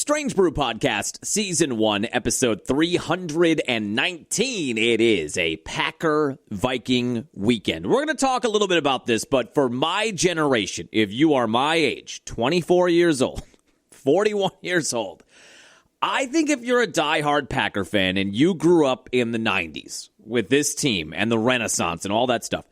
Strange Brew Podcast, Season 1, Episode 319. It is a Packer-Viking weekend. We're going to talk a little bit about this, but for my generation, if you are my age, 24 years old, 41 years old, I think if you're a diehard Packer fan and you grew up in the 90s with this team and the Renaissance and all that stuff,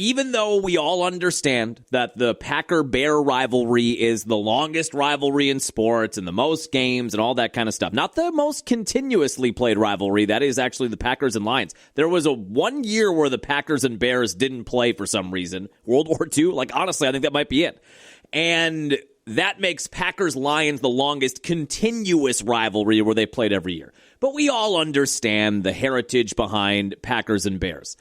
even though we all understand that the Packer-Bear rivalry is the longest rivalry in sports and the most games and all that kind of stuff, not the most continuously played rivalry, that is actually the Packers and Lions. There was a 1 year where the Packers and Bears didn't play for some reason. World War II, honestly, I think that might be it. And that makes Packers-Lions the longest continuous rivalry where they played every year. But we all understand the heritage behind Packers and Bears.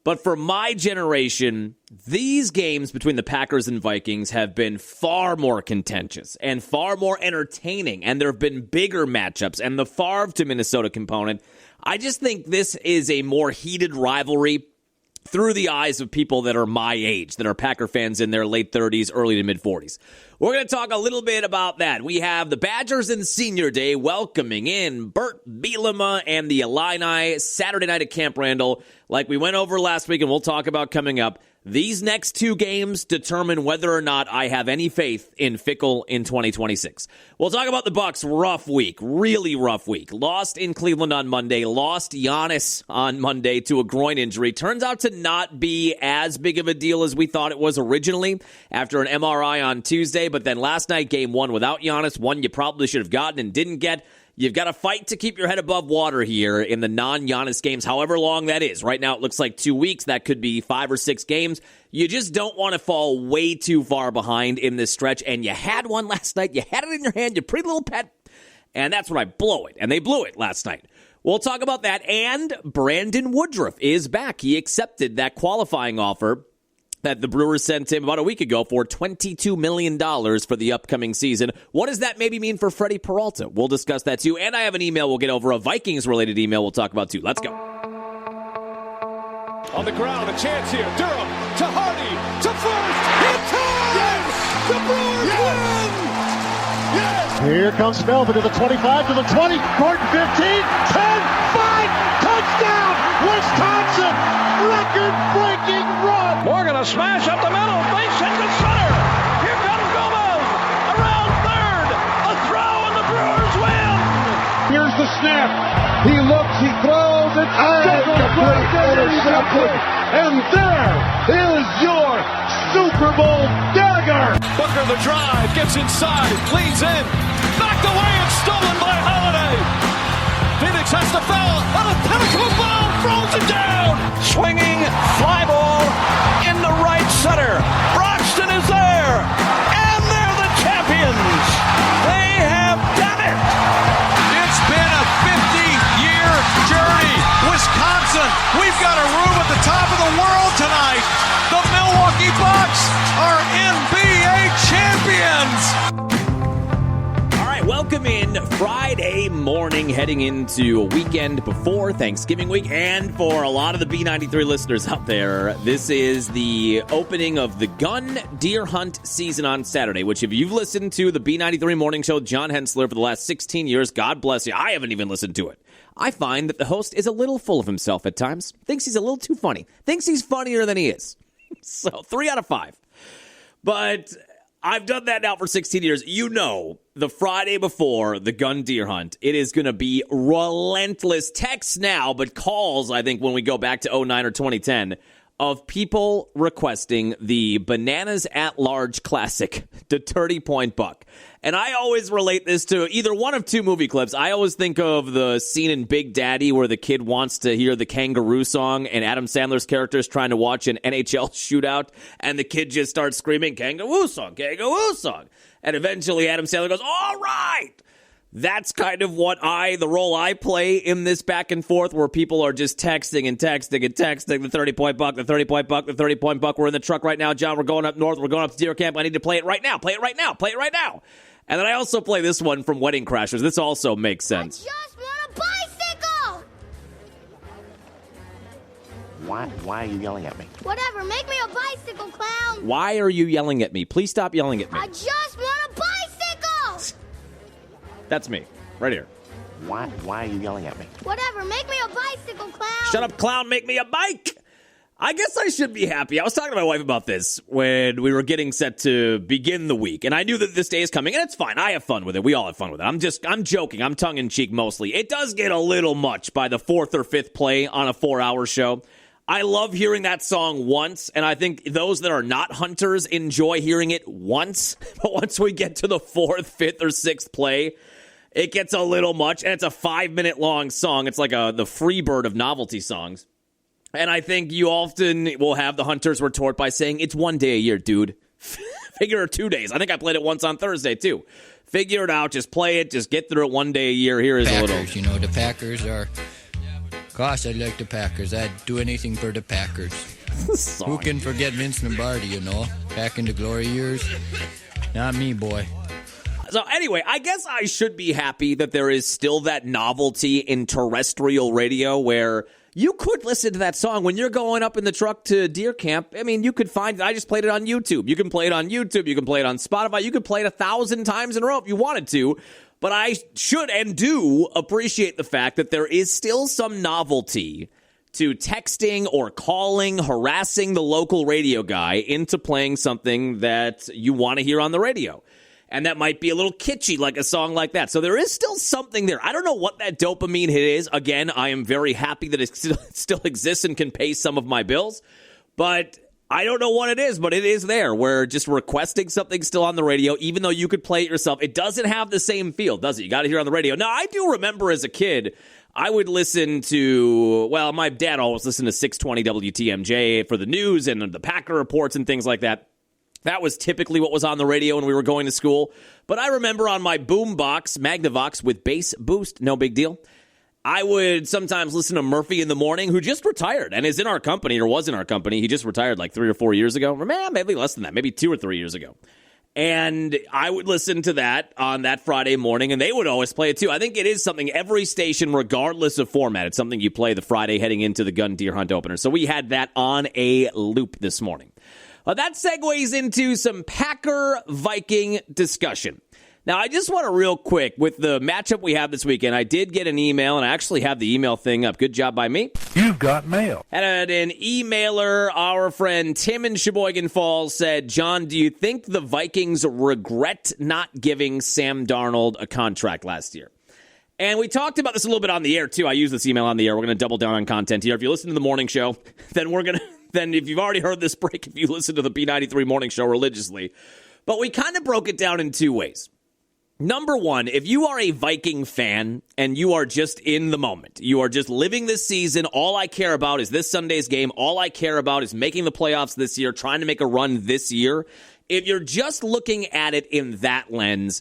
But for my generation, these games between the Packers and Vikings have been far more contentious and far more entertaining, and there have been bigger matchups, and the Favre to Minnesota component. I just think this is a more heated rivalry through the eyes of people that are my age, that are Packer fans in their late 30s, early to mid-40s. We're going to talk a little bit about that. We have the Badgers in Senior Day welcoming in Bert Bielema and the Illini Saturday night at Camp Randall. Like we went over last week, and we'll talk about coming up, these next two games determine whether or not I have any faith in Fickle in 2026. We'll talk about the Bucs' rough week, really rough week. Lost in Cleveland on Monday, lost Giannis on Monday to a groin injury. Turns out to not be as big of a deal as we thought it was originally after an MRI on Tuesday. But then last night, game one without Giannis, one you probably should have gotten and didn't get. You've got to fight to keep your head above water here in the non-Giannis games, however long that is. Right now it looks like 2 weeks. That could be 5 or 6 games. You just don't want to fall way too far behind in this stretch. And you had one last night. You had it in your hand, you pretty little pet. And that's right, blow it. And they blew it last night. We'll talk about that. And Brandon Woodruff is back. He accepted that qualifying offer that the Brewers sent him about a week ago for $22 million for the upcoming season. What does that maybe mean for Freddie Peralta? We'll discuss that too. And I have an email we'll get over, a Vikings-related email we'll talk about too. Let's go. On the ground, a chance here. Durham to Hardy to first. Hit time! Yes! The Brewers win! Yes! Here comes Melvin to the 25, to the 20, Gordon 15, 10, 5, touchdown! Wisconsin! Record-breaking run! Morgan a smash up the middle, base hit to center. Here comes Gomez around third. A throw and the Brewers win. Here's the snap. He looks, he throws, it's complete interception. And there is your Super Bowl dagger. Booker the drive, gets inside, leans in, knocked away and stolen by Holiday. Phoenix has to foul on a pinnacle ball, throws it down. Swinging fly ball in the right center. Broxton is there, and they're the champions. They have done it. It's been a 50-year journey. Wisconsin, we've got a room at the top of the world tonight. The Milwaukee Bucks are NBA champions. Welcome in Friday morning, heading into a weekend before Thanksgiving week. And for a lot of the B93 listeners out there, this is the opening of the gun deer hunt season on Saturday, which if you've listened to the B93 morning show, John Hensler, for the last 16 years, God bless you. I haven't even listened to it. I find that the host is a little full of himself at times. Thinks he's a little too funny. Thinks he's funnier than he is. So 3 out of 5. But I've done that now for 16 years. You know, the Friday before the gun deer hunt, it is going to be relentless texts now, but calls, I think, when we go back to 09 or 2010, of people requesting the Bananas at Large classic, the 30-point buck. And I always relate this to either one of two movie clips. I always think of the scene in Big Daddy where the kid wants to hear the Kangaroo song and Adam Sandler's character is trying to watch an NHL shootout and the kid just starts screaming, Kangaroo song, Kangaroo song. And eventually Adam Sandler goes, all right. That's kind of what the role I play in this back and forth where people are just texting and texting and texting the 30-point buck, the 30-point buck, the 30-point buck. We're in the truck right now, John. We're going up north. We're going up to deer camp. I need to play it right now. Play it right now. Play it right now. And then I also play this one from Wedding Crashers. This also makes sense. I just want a bicycle! Why are you yelling at me? Whatever, make me a bicycle, clown! Why are you yelling at me? Please stop yelling at me. I just want a bicycle! That's me, right here. Why are you yelling at me? Whatever, make me a bicycle, clown. Shut up, clown, make me a bike. I guess I should be happy. I was talking to my wife about this when we were getting set to begin the week, and I knew that this day is coming, and it's fine. I have fun with it. We all have fun with it. I'm joking. I'm tongue-in-cheek mostly. It does get a little much by the fourth or fifth play on a 4-hour show. I love hearing that song once, and I think those that are not hunters enjoy hearing it once. But once we get to the fourth, fifth, or sixth play, it gets a little much, and it's a 5-minute long song. It's like the Freebird of novelty songs. And I think you often will have the hunters retort by saying, it's one day a year, dude. Figure 2 days. I think I played it once on Thursday, too. Figure it out. Just play it. Just get through it one day a year. Here is Packers, a little. you know, the Packers are... Gosh, I like the Packers. I'd do anything for the Packers. Who can forget Vince Lombardi, you know? Back in the glory years. Not me, boy. So anyway, I guess I should be happy that there is still that novelty in terrestrial radio where you could listen to that song when you're going up in the truck to deer camp. I mean, you could find it. I just played it on YouTube. You can play it on YouTube. You can play it on Spotify. You could play it 1,000 times in a row if you wanted to. But I should and do appreciate the fact that there is still some novelty to texting or calling, harassing the local radio guy into playing something that you want to hear on the radio. And that might be a little kitschy, like a song like that. So there is still something there. I don't know what that dopamine hit is. Again, I am very happy that it still exists and can pay some of my bills. But I don't know what it is, but it is there, where just requesting something still on the radio, even though you could play it yourself, it doesn't have the same feel, does it? You got to hear it on the radio. Now, I do remember as a kid, I would listen to, well, my dad always listened to 620 WTMJ for the news and the Packer reports and things like that. That was typically what was on the radio when we were going to school. But I remember on my boombox, Magnavox with bass boost, no big deal, I would sometimes listen to Murphy in the Morning, who just retired and is in our company, or was in our company. He just retired like 3 or 4 years ago. Man, maybe less than that, maybe 2 or 3 years ago. And I would listen to that on that Friday morning, and they would always play it too. I think it is something every station, regardless of format, it's something you play the Friday heading into the gun deer hunt opener. So we had that on a loop this morning. That segues into some Packer-Viking discussion. Now, I just want to real quick, with the matchup we have this weekend, I did get an email, and I actually have the email thing up. Good job by me. You've got mail. Had an emailer, our friend Tim in Sheboygan Falls, said, John, do you think the Vikings regret not giving Sam Darnold a contract last year? And we talked about this a little bit on the air, too. I use this email on the air. We're going to double down on content here. If you listen to the morning show, then if you've already heard this break, if you listen to the B93 morning show religiously. But we kind of broke it down in 2 ways. Number one, if you are a Viking fan and you are just in the moment, you are just living this season, all I care about is this Sunday's game, all I care about is making the playoffs this year, trying to make a run this year. If you're just looking at it in that lens,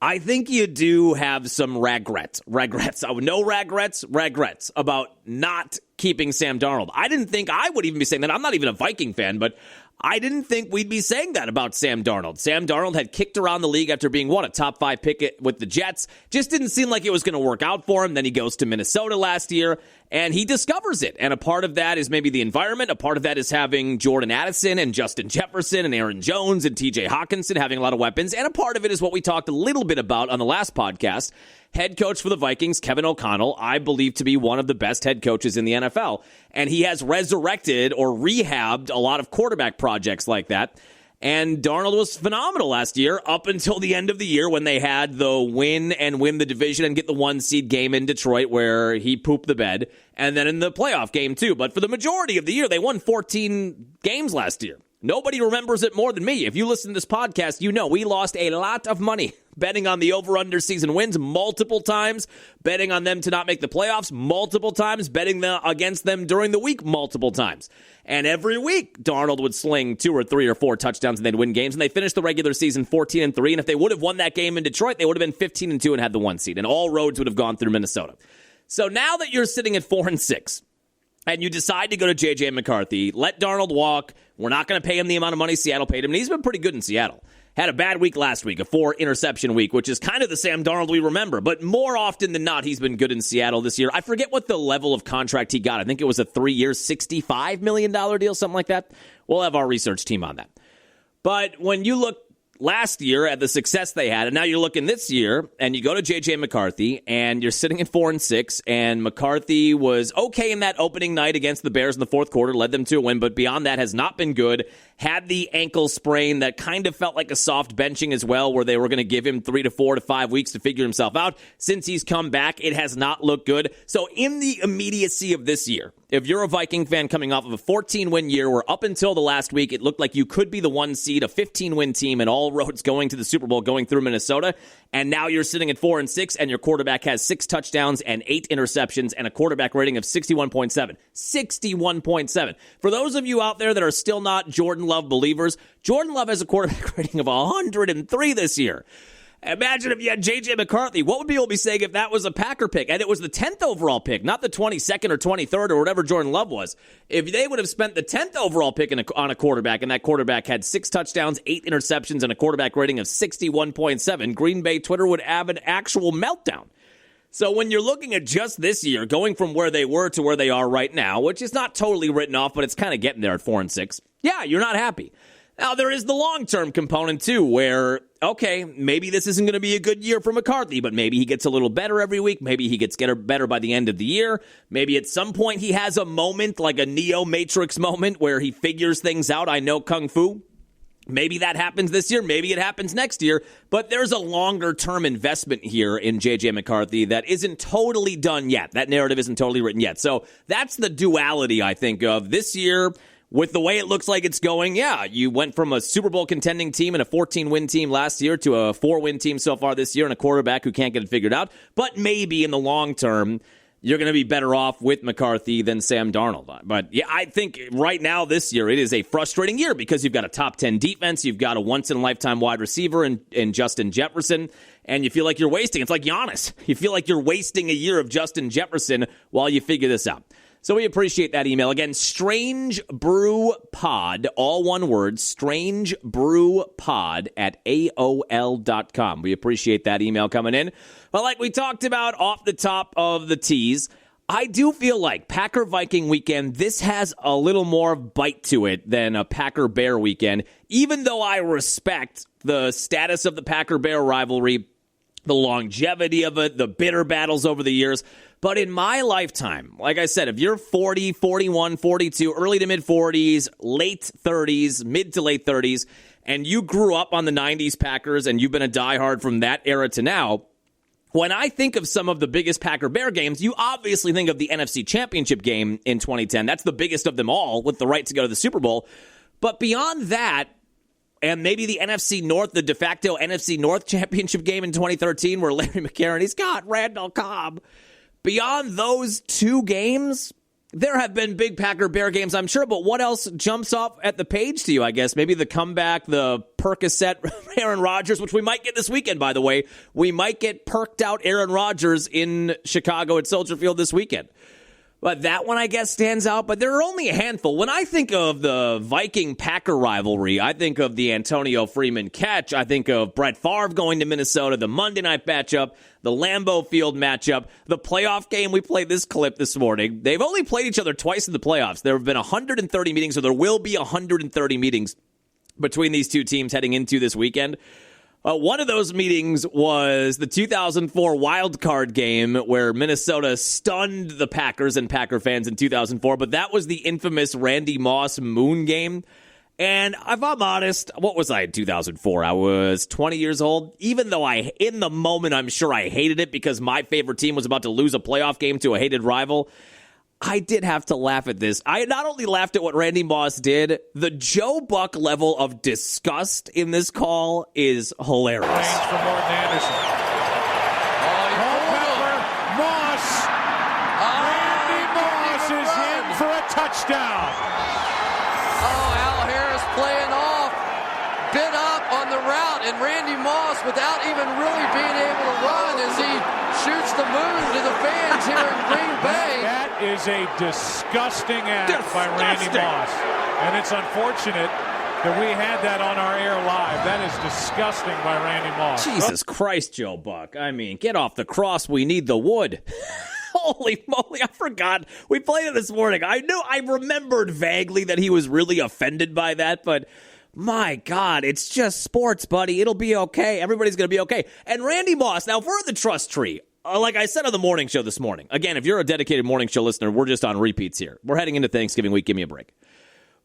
I think you do have some regrets. No regrets about not keeping Sam Darnold. I didn't think I would even be saying that. I'm not even a Viking fan, but I didn't think we'd be saying that about Sam Darnold. Sam Darnold had kicked around the league after being, a top 5 pick with the Jets. Just didn't seem like it was going to work out for him. Then he goes to Minnesota last year, and he discovers it. And a part of that is maybe the environment. A part of that is having Jordan Addison and Justin Jefferson and Aaron Jones and TJ Hawkinson having a lot of weapons. And a part of it is what we talked a little bit about on the last podcast. Head coach for the Vikings, Kevin O'Connell, I believe to be one of the best head coaches in the NFL. And he has resurrected or rehabbed a lot of quarterback projects like that. And Darnold was phenomenal last year up until the end of the year when they had the win the division and get the 1 seed game in Detroit where he pooped the bed. And then in the playoff game too. But for the majority of the year, they won 14 games last year. Nobody remembers it more than me. If you listen to this podcast, you know we lost a lot of money betting on the over-under season wins multiple times, betting on them to not make the playoffs multiple times, betting against them during the week multiple times. And every week, Darnold would sling 2 or 3 or 4 touchdowns and they'd win games. And they finished the regular season 14-3. And if they would have won that game in Detroit, they would have been 15-2 and had the 1 seed. And all roads would have gone through Minnesota. So now that you're sitting at 4-6, and you decide to go to J.J. McCarthy, let Darnold walk. We're not going to pay him the amount of money Seattle paid him. And he's been pretty good in Seattle. Had a bad week last week, a 4-interception week, which is kind of the Sam Darnold we remember. But more often than not, he's been good in Seattle this year. I forget what the level of contract he got. I think it was a 3-year, $65 million deal, something like that. We'll have our research team on that. But when you look last year at the success they had, and now you're looking this year, and you go to J.J. McCarthy, and you're sitting at 4-6, and McCarthy was okay in that opening night against the Bears in the fourth quarter, led them to a win, but beyond that has not been good. Had the ankle sprain that kind of felt like a soft benching as well, where they were going to give him 3 to 4 to 5 weeks to figure himself out. Since he's come back, it has not looked good. So in the immediacy of this year, if you're a Viking fan coming off of a 14-win year where up until the last week it looked like you could be the 1 seed, a 15-win team, and all roads going to the Super Bowl going through Minnesota, and now you're sitting at 4-6 and your quarterback has 6 touchdowns and 8 interceptions and a quarterback rating of 61.7. 61.7. For those of you out there that are still not Jordan Love believers, Jordan Love has a quarterback rating of 103 this year. Imagine if you had J.J. McCarthy. What would people be saying if that was a Packer pick? And it was the 10th overall pick, not the 22nd or 23rd or whatever Jordan Love was. If they would have spent the 10th overall pick on a quarterback, and that quarterback had 6 touchdowns, 8 interceptions, and a quarterback rating of 61.7, Green Bay Twitter would have an actual meltdown. So when you're looking at just this year, going from where they were to where they are right now, which is not totally written off, but it's kind of getting there at 4-6, yeah, you're not happy. Now, there is the long-term component, too, where, okay, maybe this isn't going to be a good year for McCarthy, but maybe he gets a little better every week. Maybe he gets better by the end of the year. Maybe at some point he has a moment, like a Neo-Matrix moment, where he figures things out. I know Kung Fu. Maybe that happens this year. Maybe it happens next year. But there's a longer-term investment here in J.J. McCarthy that isn't totally done yet. That narrative isn't totally written yet. So that's the duality, I think, of this year. With the way it looks like it's going, yeah, you went from a Super Bowl contending team and a 14-win team last year to a 4-win team so far this year and a quarterback who can't get it figured out. But maybe in the long term, you're going to be better off with McCarthy than Sam Darnold. But yeah, I think right now this year it is a frustrating year because you've got a top 10 defense, you've got a once-in-a-lifetime wide receiver in Justin Jefferson, and you feel like you're wasting. It's like Giannis. You feel like you're wasting a year of Justin Jefferson while you figure this out. So we appreciate that email. Again, Strange Brew Pod, all one word, Strange Brew Pod at AOL.com. We appreciate that email coming in. But like we talked about off the top of the tease, I do feel like Packer-Viking weekend, this has a little more bite to it than a Packer-Bear weekend, even though I respect the status of the Packer-Bear rivalry, the longevity of it, the bitter battles over the years. But in my lifetime, like I said, if you're 40, 41, 42, early to mid-40s, late 30s, mid to late 30s, and you grew up on the 90s Packers and you've been a diehard from that era to now, when I think of some of the biggest Packer-Bear games, you obviously think of the NFC Championship game in 2010. That's the biggest of them all with the right to go to the Super Bowl. But beyond that, and maybe the NFC North, the de facto NFC North Championship game in 2013 where Larry McCarron, he's got Randall Cobb. Beyond those 2 games, there have been big Packer-Bear games, I'm sure, but what else jumps off at the page to you, I guess? Maybe the comeback, the Percocet Aaron Rodgers, which we might get this weekend, by the way. We might get perked out Aaron Rodgers in Chicago at Soldier Field this weekend. But that one, I guess, stands out. But there are only a handful. When I think of the Viking-Packer rivalry, I think of the Antonio Freeman catch. I think of Brett Favre going to Minnesota, the Monday night matchup, the Lambeau Field matchup, the playoff game. We played this clip this morning. They've only played each other twice in the playoffs. There have been 130 meetings, or there will be 130 meetings between these two teams heading into this weekend. One of those meetings was the 2004 wild card game where Minnesota stunned the Packers and Packer fans in 2004, but that was the infamous Randy Moss Moon game. And if I'm honest, what was I in 2004? I was 20 years old. Even though in the moment, I'm sure I hated it because my favorite team was about to lose a playoff game to a hated rival, I did have to laugh at this. I not only laughed at what Randy Moss did, the Joe Buck level of disgust in this call is hilarious. Range for Morton Anderson. Moss. Randy Moss is in for a touchdown. Al Harris playing off, bit up on the route, and Randy Moss, without even really being able to run, as he shoots the moon to the fans here in Green Bay. That is a disgusting act by Randy Moss. And it's unfortunate that we had that on our air live. That is disgusting by Randy Moss. Jesus Christ, Joe Buck. I mean, get off the cross. We need the wood. Holy moly, I forgot. We played it this morning. I remembered vaguely that he was really offended by that, but my God, it's just sports, buddy. It'll be okay. Everybody's going to be okay. And Randy Moss, now if we're in the trust tree, like I said on the morning show this morning, again, if you're a dedicated morning show listener, we're just on repeats here. We're heading into Thanksgiving week. Give me a break.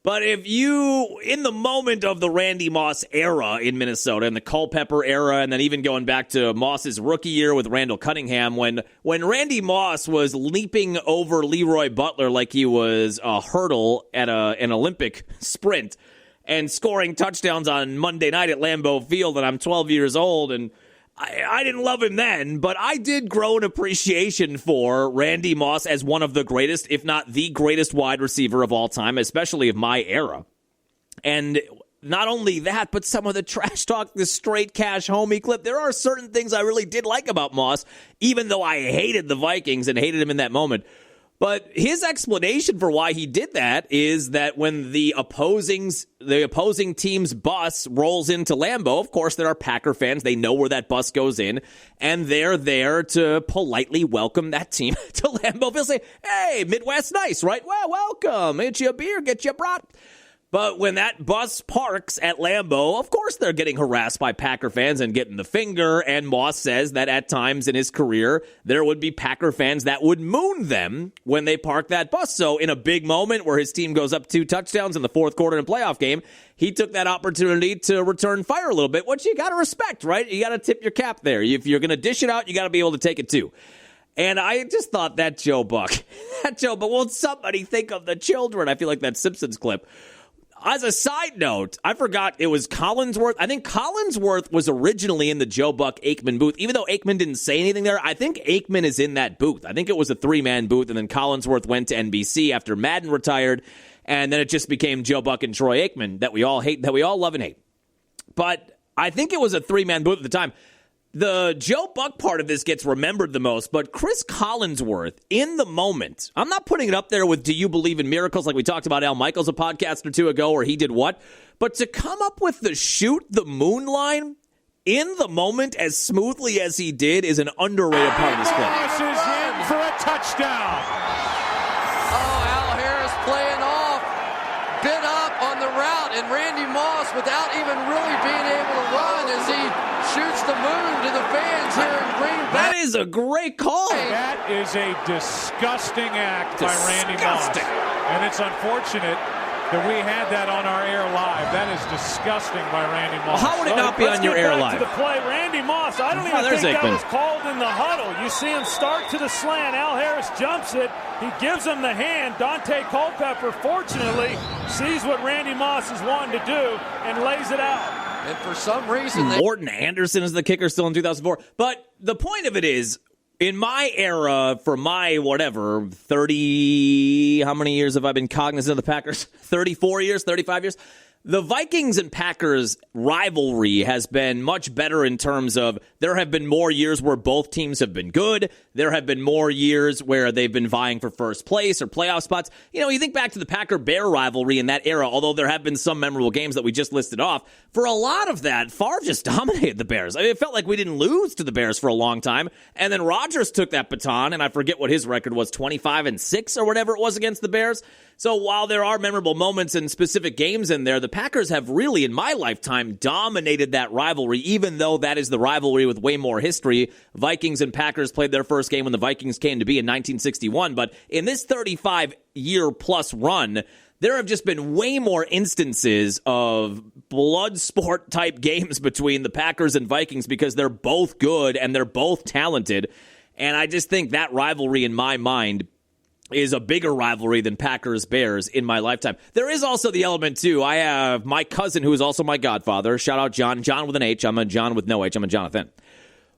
But if you, in the moment of the Randy Moss era in Minnesota, and the Culpepper era, and then even going back to Moss's rookie year with Randall Cunningham, when Randy Moss was leaping over Leroy Butler like he was a hurdle at an Olympic sprint and scoring touchdowns on Monday night at Lambeau Field, and I'm 12 years old, and I didn't love him then, but I did grow an appreciation for Randy Moss as one of the greatest, if not the greatest wide receiver of all time, especially of my era. And not only that, but some of the trash talk, the straight cash homie clip. There are certain things I really did like about Moss, even though I hated the Vikings and hated him in that moment. But his explanation for why he did that is that when the opposing team's bus rolls into Lambeau, of course, there are Packer fans. They know where that bus goes in, and they're there to politely welcome that team to Lambeau. They'll say, hey, Midwest nice, right? Well, welcome. Get you a beer, get you a brat. But when that bus parks at Lambeau, of course they're getting harassed by Packer fans and getting the finger, and Moss says that at times in his career, there would be Packer fans that would moon them when they park that bus. So in a big moment where his team goes up 2 touchdowns in the fourth quarter in a playoff game, he took that opportunity to return fire a little bit, which you got to respect, right? You got to tip your cap there. If you're going to dish it out, you got to be able to take it too. And I just thought that Joe Buck, won't somebody think of the children? I feel like that Simpsons clip. As a side note, I forgot it was Collinsworth. I think Collinsworth was originally in the Joe Buck Aikman booth. Even though Aikman didn't say anything there, I think Aikman is in that booth. I think it was a 3-man booth, and then Collinsworth went to NBC after Madden retired, and then it just became Joe Buck and Troy Aikman that we all hate, that we all love and hate. But I think it was a 3-man booth at the time. The Joe Buck part of this gets remembered the most, but Chris Collinsworth, in the moment, I'm not putting it up there with Do You Believe in Miracles like we talked about Al Michaels a podcast or two ago, or he did what, but to come up with the shoot the moon line in the moment as smoothly as he did is an underrated part of this clip. Moss is in for a touchdown. Oh, Al Harris playing off, bit up on the route, and Randy Moss, without even really being able to run, as he shoots the moon to the fans here in Green Bay. That is a great call. That is a disgusting act by Randy Moss. And it's unfortunate that we had that on our air live. That is disgusting by Randy Moss. Well, how would it not be on your air live? To the play. Randy Moss, I don't even think that was called in the huddle. You see him start to the slant. Al Harris jumps it. He gives him the hand. Dante Culpepper, fortunately, sees what Randy Moss is wanting to do and lays it out. And for some reason, Morton Anderson is the kicker still in 2004. But the point of it is, in my era, for my, 30, how many years have I been cognizant of the Packers? 34 years, 35 years? The Vikings and Packers rivalry has been much better in terms of there have been more years where both teams have been good. There have been more years where they've been vying for first place or playoff spots. You know, you think back to the Packer-Bear rivalry in that era, although there have been some memorable games that we just listed off. For a lot of that, Favre just dominated the Bears. I mean, it felt like we didn't lose to the Bears for a long time. And then Rodgers took that baton, and I forget what his record was, 25-6 or whatever it was against the Bears. So while there are memorable moments and specific games in there, the Packers have really, in my lifetime, dominated that rivalry, even though that is the rivalry with way more history. Vikings and Packers played their first game when the Vikings came to be in 1961. But in this 35-year-plus run, there have just been way more instances of blood sport type games between the Packers and Vikings because they're both good and they're both talented. And I just think that rivalry, in my mind, is a bigger rivalry than Packers-Bears in my lifetime. There is also the element, too. I have my cousin, who is also my godfather. Shout out John. John with an H. I'm a John with no H. I'm a Jonathan.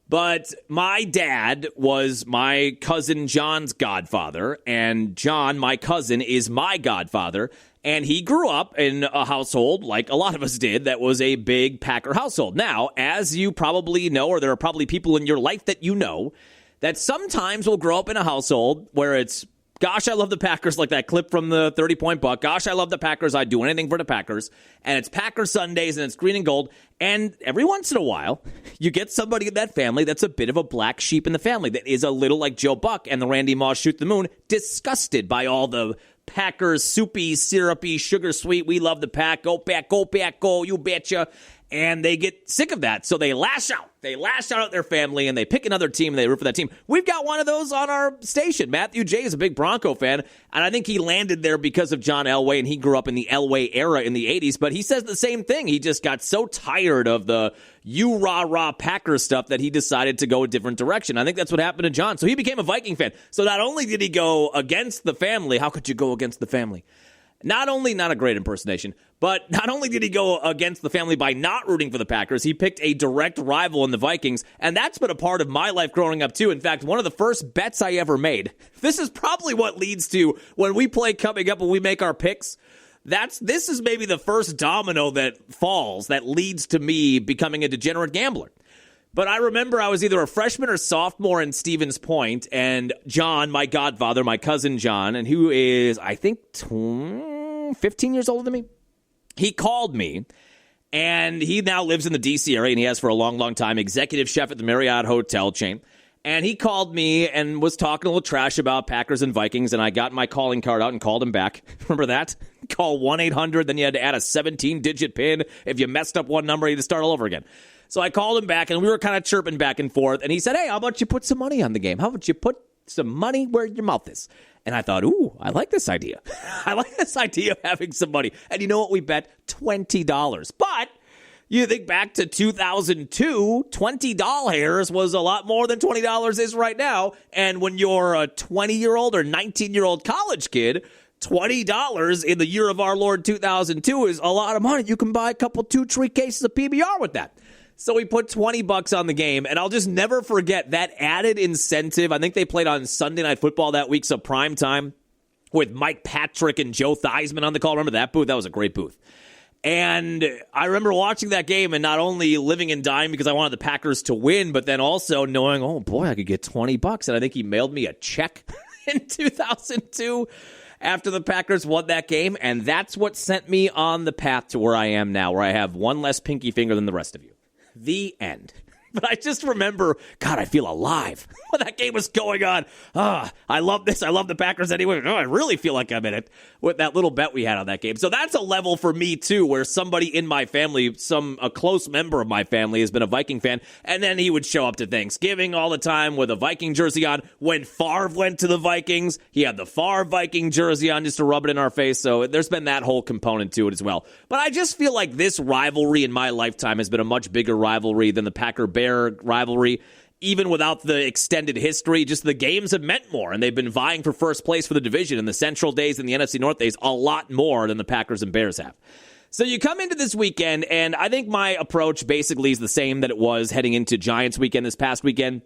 But my dad was my cousin John's godfather, and John, my cousin, is my godfather. And he grew up in a household, like a lot of us did, that was a big Packer household. Now, as you probably know, or there are probably people in your life that you know, that sometimes will grow up in a household where it's, gosh, I love the Packers, like that clip from the 30-point buck. Gosh, I love the Packers. I'd do anything for the Packers. And it's Packer Sundays, and it's green and gold. And every once in a while, you get somebody in that family that's a bit of a black sheep in the family that is a little like Joe Buck and the Randy Moss shoot the moon, disgusted by all the Packers, soupy, syrupy, sugar sweet. We love the Pack. Go Pack, go Pack, go. You betcha. And they get sick of that, so they lash out. They lash out at their family, and they pick another team, and they root for that team. We've got one of those on our station. Matthew J. is a big Bronco fan, and I think he landed there because of John Elway, and he grew up in the Elway era in the 80s, but he says the same thing. He just got so tired of the you-rah-rah Packers stuff that he decided to go a different direction. I think that's what happened to John. So he became a Viking fan. So not only did he go against the family, how could you go against the family? Not a great impersonation, but not only did he go against the family by not rooting for the Packers, he picked a direct rival in the Vikings, and that's been a part of my life growing up, too. In fact, one of the first bets I ever made, this is probably what leads to when we play coming up, when we make our picks, this is maybe the first domino that falls that leads to me becoming a degenerate gambler. But I remember I was either a freshman or sophomore in Stevens Point, and John, my godfather, my cousin John, and who is, I think, 15 years older than me, he called me, and he now lives in the D.C. area, and he has for a long, long time, executive chef at the Marriott hotel chain. And he called me and was talking a little trash about Packers and Vikings, and I got my calling card out and called him back. Remember that? Call 1-800, then you had to add a 17-digit PIN. If you messed up one number, you had to start all over again. So I called him back, and we were kind of chirping back and forth. And he said, hey, how about you put some money on the game? How about you put some money where your mouth is? And I thought, ooh, I like this idea. I like this idea of having some money. And you know what we bet? $20. But you think back to 2002, $20 was a lot more than $20 is right now. And when you're a 20-year-old or 19-year-old college kid, $20 in the year of our Lord 2002 is a lot of money. You can buy a couple 2-3 cases of PBR with that. So we put $20 on the game, and I'll just never forget that added incentive. I think they played on Sunday Night Football that week, so prime time, with Mike Patrick and Joe Theismann on the call. Remember that booth? That was a great booth. And I remember watching that game and not only living and dying because I wanted the Packers to win, but then also knowing, oh boy, I could get $20. And I think he mailed me a check in 2002 after the Packers won that game. And that's what sent me on the path to where I am now, where I have one less pinky finger than the rest of you. The end. But I just remember, God, I feel alive when that game was going on. I love this. I love the Packers anyway. Oh, I really feel like I'm in it with that little bet we had on that game. So that's a level for me, too, where somebody in my family, a close member of my family has been a Viking fan, and then he would show up to Thanksgiving all the time with a Viking jersey on. When Favre went to the Vikings, he had the Favre Viking jersey on just to rub it in our face. So there's been that whole component to it as well. But I just feel like this rivalry in my lifetime has been a much bigger rivalry than the Packer-Bear rivalry, even without the extended history. Just the games have meant more, and they've been vying for first place for the division in the Central days and the NFC North days a lot more than the Packers and Bears have. So you come into this weekend, and I think my approach basically is the same that it was heading into Giants weekend this past weekend.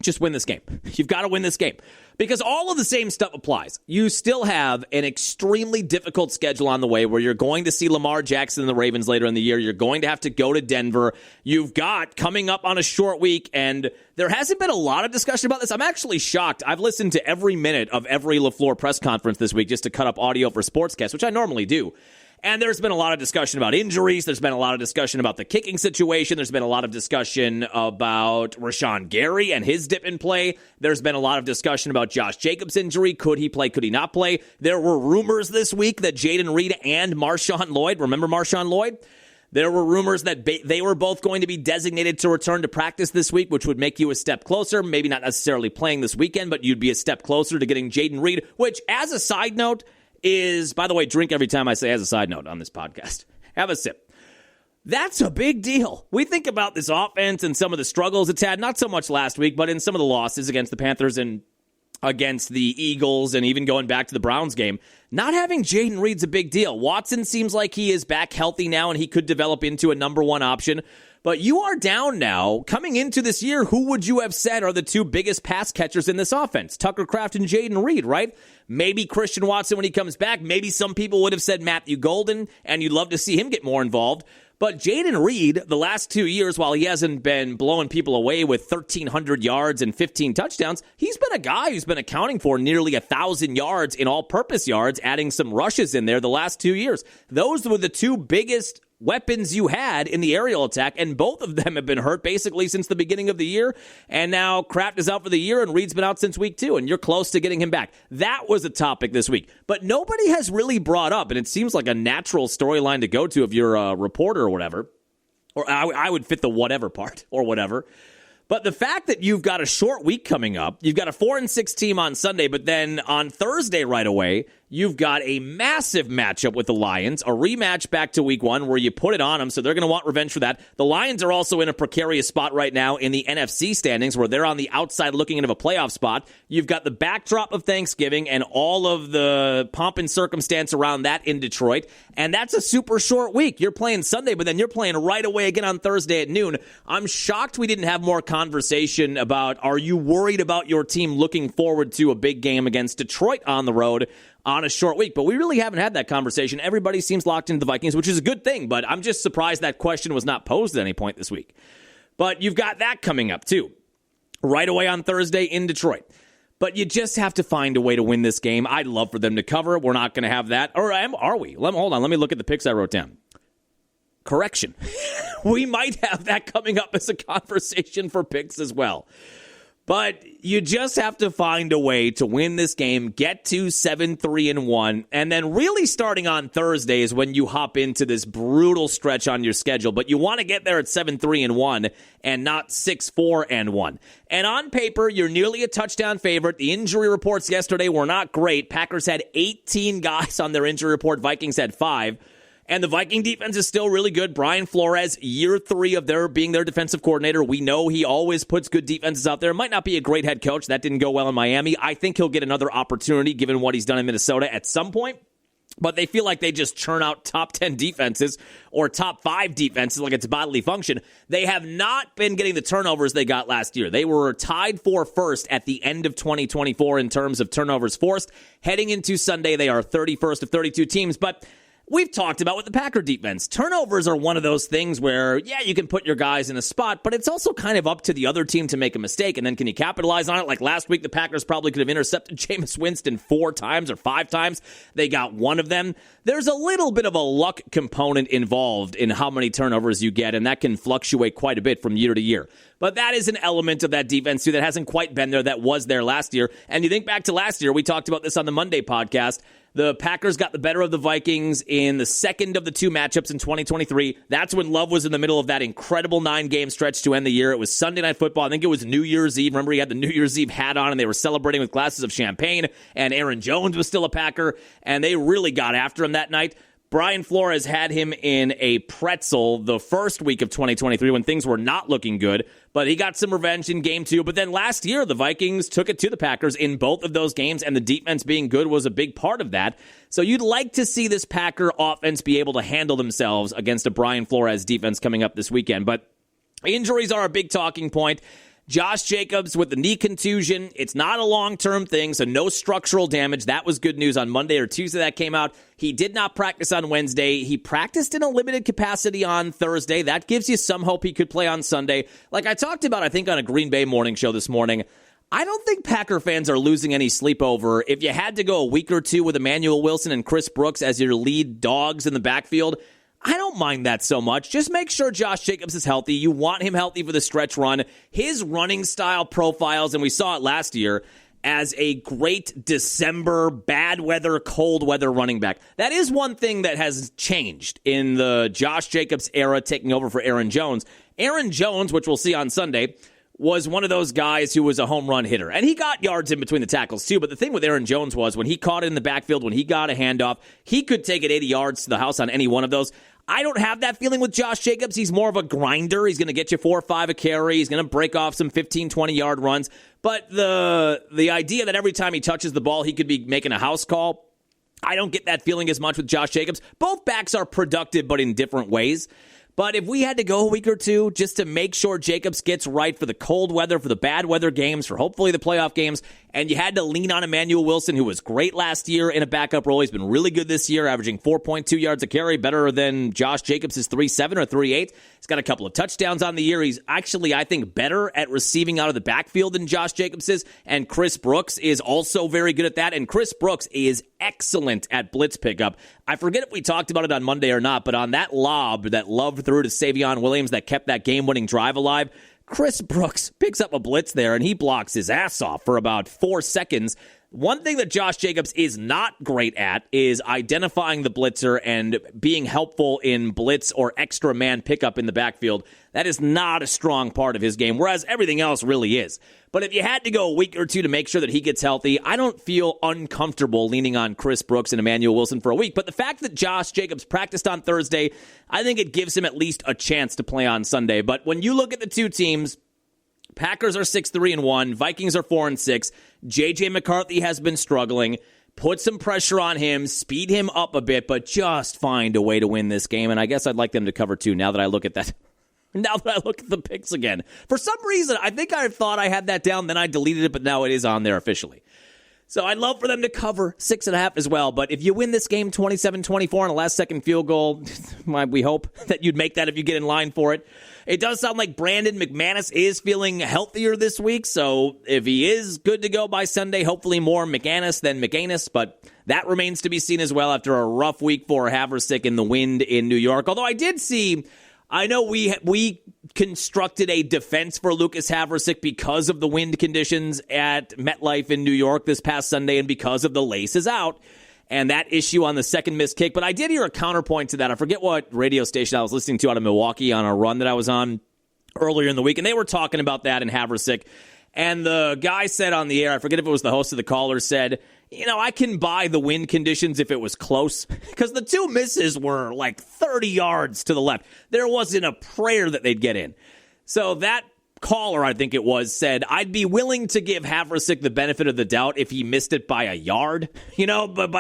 Just win this game. You've got to win this game. Because all of the same stuff applies. You still have an extremely difficult schedule on the way where you're going to see Lamar Jackson and the Ravens later in the year. You're going to have to go to Denver. You've got coming up on a short week, and there hasn't been a lot of discussion about this. I'm actually shocked. I've listened to every minute of every LaFleur press conference this week just to cut up audio for Sportscast, which I normally do. And there's been a lot of discussion about injuries. There's been a lot of discussion about the kicking situation. There's been a lot of discussion about Rashawn Gary and his dip in play. There's been a lot of discussion about Josh Jacobs' injury. Could he play? Could he not play? There were rumors this week that Jaden Reed and Marshawn Lloyd, remember Marshawn Lloyd? There were rumors that they were both going to be designated to return to practice this week, which would make you a step closer. Maybe not necessarily playing this weekend, but you'd be a step closer to getting Jaden Reed, which, as a side note, is, by the way, drink every time I say as a side note on this podcast. Have a sip. That's a big deal. We think about this offense and some of the struggles it's had, not so much last week, but in some of the losses against the Panthers and against the Eagles and even going back to the Browns game. Not having Jaden Reed's a big deal. Watson seems like he is back healthy now and he could develop into a number one option. But you are down now. Coming into this year, who would you have said are the two biggest pass catchers in this offense? Tucker Kraft and Jaden Reed, right? Maybe Christian Watson when he comes back. Maybe some people would have said Matthew Golden, and you'd love to see him get more involved. But Jaden Reed, the last 2 years, while he hasn't been blowing people away with 1,300 yards and 15 touchdowns, he's been a guy who's been accounting for nearly 1,000 yards in all-purpose yards, adding some rushes in there the last 2 years. Those were the two biggest weapons you had in the aerial attack, and both of them have been hurt basically since the beginning of the year, and now Kraft is out for the year, and Reed's been out since week 2, and you're close to getting him back. That was a topic this week, but nobody has really brought up, and it seems like a natural storyline to go to if you're a reporter or whatever, or I would fit the whatever part or whatever. But the fact that you've got a short week coming up, you've got a 4-6 team on Sunday, but then on Thursday right away, you've got a massive matchup with the Lions, a rematch back to week 1 where you put it on them, so they're going to want revenge for that. The Lions are also in a precarious spot right now in the NFC standings where they're on the outside looking into a playoff spot. You've got the backdrop of Thanksgiving and all of the pomp and circumstance around that in Detroit, and that's a super short week. You're playing Sunday, but then you're playing right away again on Thursday at noon. I'm shocked we didn't have more conversation about, are you worried about your team looking forward to a big game against Detroit on the road on a short week? But we really haven't had that conversation. Everybody seems locked into the Vikings, which is a good thing, but I'm just surprised that question was not posed at any point this week. But you've got that coming up, too, right away on Thursday in Detroit. But you just have to find a way to win this game. I'd love for them to cover. We're not going to have that. Or are we? Hold on. Let me look at the picks I wrote down. Correction. We might have that coming up as a conversation for picks as well. But you just have to find a way to win this game, get to 7-3-1, and then really starting on Thursday is when you hop into this brutal stretch on your schedule. But you want to get there at 7-3-1 and not 6-4-1. And on paper, you're nearly a touchdown favorite. The injury reports yesterday were not great. Packers had 18 guys on their injury report. Vikings had 5. And the Viking defense is still really good. Brian Flores, year 3 of being their defensive coordinator. We know he always puts good defenses out there. Might not be a great head coach. That didn't go well in Miami. I think he'll get another opportunity given what he's done in Minnesota at some point. But they feel like they just churn out top 10 defenses or top 5 defenses like it's bodily function. They have not been getting the turnovers they got last year. They were tied for first at the end of 2024 in terms of turnovers forced. Heading into Sunday, they are 31st of 32 teams. But we've talked about with the Packer defense, turnovers are one of those things where, yeah, you can put your guys in a spot, but it's also kind of up to the other team to make a mistake, and then can you capitalize on it? Like last week, the Packers probably could have intercepted Jameis Winston 4 times or 5 times. They got one of them. There's a little bit of a luck component involved in how many turnovers you get, and that can fluctuate quite a bit from year to year. But that is an element of that defense, too, that hasn't quite been there, that was there last year. And you think back to last year, we talked about this on the Monday podcast. The Packers got the better of the Vikings in the second of the 2 matchups in 2023. That's when Love was in the middle of that incredible 9-game stretch to end the year. It was Sunday Night Football. I think it was New Year's Eve. Remember, he had the New Year's Eve hat on, and they were celebrating with glasses of champagne, and Aaron Jones was still a Packer, and they really got after him that night. Brian Flores had him in a pretzel the first week of 2023 when things were not looking good, but he got some revenge in game 2. But then last year, the Vikings took it to the Packers in both of those games, and the defense being good was a big part of that. So you'd like to see this Packer offense be able to handle themselves against a Brian Flores defense coming up this weekend. But injuries are a big talking point. Josh Jacobs with the knee contusion. It's not a long-term thing, so no structural damage. That was good news on Monday or Tuesday that came out. He did not practice on Wednesday. He practiced in a limited capacity on Thursday. That gives you some hope he could play on Sunday. Like I talked about, I think, on a Green Bay morning show this morning, I don't think Packer fans are losing any sleep over if you had to go a week or 2 with Emmanuel Wilson and Chris Brooks as your lead dogs in the backfield. I don't mind that so much. Just make sure Josh Jacobs is healthy. You want him healthy for the stretch run. His running style profiles, and we saw it last year, as a great December, bad weather, cold weather running back. That is one thing that has changed in the Josh Jacobs era taking over for Aaron Jones. Aaron Jones, which we'll see on Sunday, was one of those guys who was a home run hitter. And he got yards in between the tackles, too. But the thing with Aaron Jones was when he caught it in the backfield, when he got a handoff, he could take it 80 yards to the house on any one of those. I don't have that feeling with Josh Jacobs. He's more of a grinder. He's going to get you 4 or 5 a carry. He's going to break off some 15, 20-yard runs. But the idea that every time he touches the ball, he could be making a house call, I don't get that feeling as much with Josh Jacobs. Both backs are productive, but in different ways. But if we had to go a week or 2 just to make sure Jacobs gets right for the cold weather, for the bad weather games, for hopefully the playoff games, and you had to lean on Emmanuel Wilson, who was great last year in a backup role. He's been really good this year, averaging 4.2 yards a carry, better than Josh Jacobs' 3.7 or 3.8. He's got a couple of touchdowns on the year. He's actually, I think, better at receiving out of the backfield than Josh Jacobs is, and Chris Brooks is also very good at that, and Chris Brooks is excellent at blitz pickup. I forget if we talked about it on Monday or not, but on that lob that Love threw to Savion Williams that kept that game-winning drive alive, Chris Brooks picks up a blitz there, and he blocks his ass off for about 4 seconds. One thing that Josh Jacobs is not great at is identifying the blitzer and being helpful in blitz or extra man pickup in the backfield. That is not a strong part of his game, whereas everything else really is. But if you had to go a week or two to make sure that he gets healthy, I don't feel uncomfortable leaning on Chris Brooks and Emmanuel Wilson for a week. But the fact that Josh Jacobs practiced on Thursday, I think it gives him at least a chance to play on Sunday. But when you look at the two teams, Packers are 6-3-1, Vikings are 4-6. J.J. McCarthy has been struggling. Put some pressure on him, speed him up a bit, but just find a way to win this game. And I guess I'd like them to cover too now that I look at that. Now that I look at the picks again. For some reason, I think I thought I had that down, then I deleted it, but now it is on there officially. So I'd love for them to cover 6.5 as well. But if you win this game 27-24 on a last-second field goal, we hope that you'd make that if you get in line for it. It does sound like Brandon McManus is feeling healthier this week. So if he is good to go by Sunday, hopefully more McManus than McAnus. But that remains to be seen as well after a rough week for Havrisik in the wind in New York. Although I did see... I know we constructed a defense for Lucas Havrisik because of the wind conditions at MetLife in New York this past Sunday and because of the laces out and that issue on the second missed kick. But I did hear a counterpoint to that. I forget what radio station I was listening to out of Milwaukee on a run that I was on earlier in the week, and they were talking about that in Havrisik. And the guy said on the air, I forget if it was the host of the caller, said, I can buy the wind conditions if it was close, because the two misses were like 30 yards to the left. There wasn't a prayer that they'd get in. So that caller, I think it was, said, I'd be willing to give Havrisik the benefit of the doubt if he missed it by a yard, but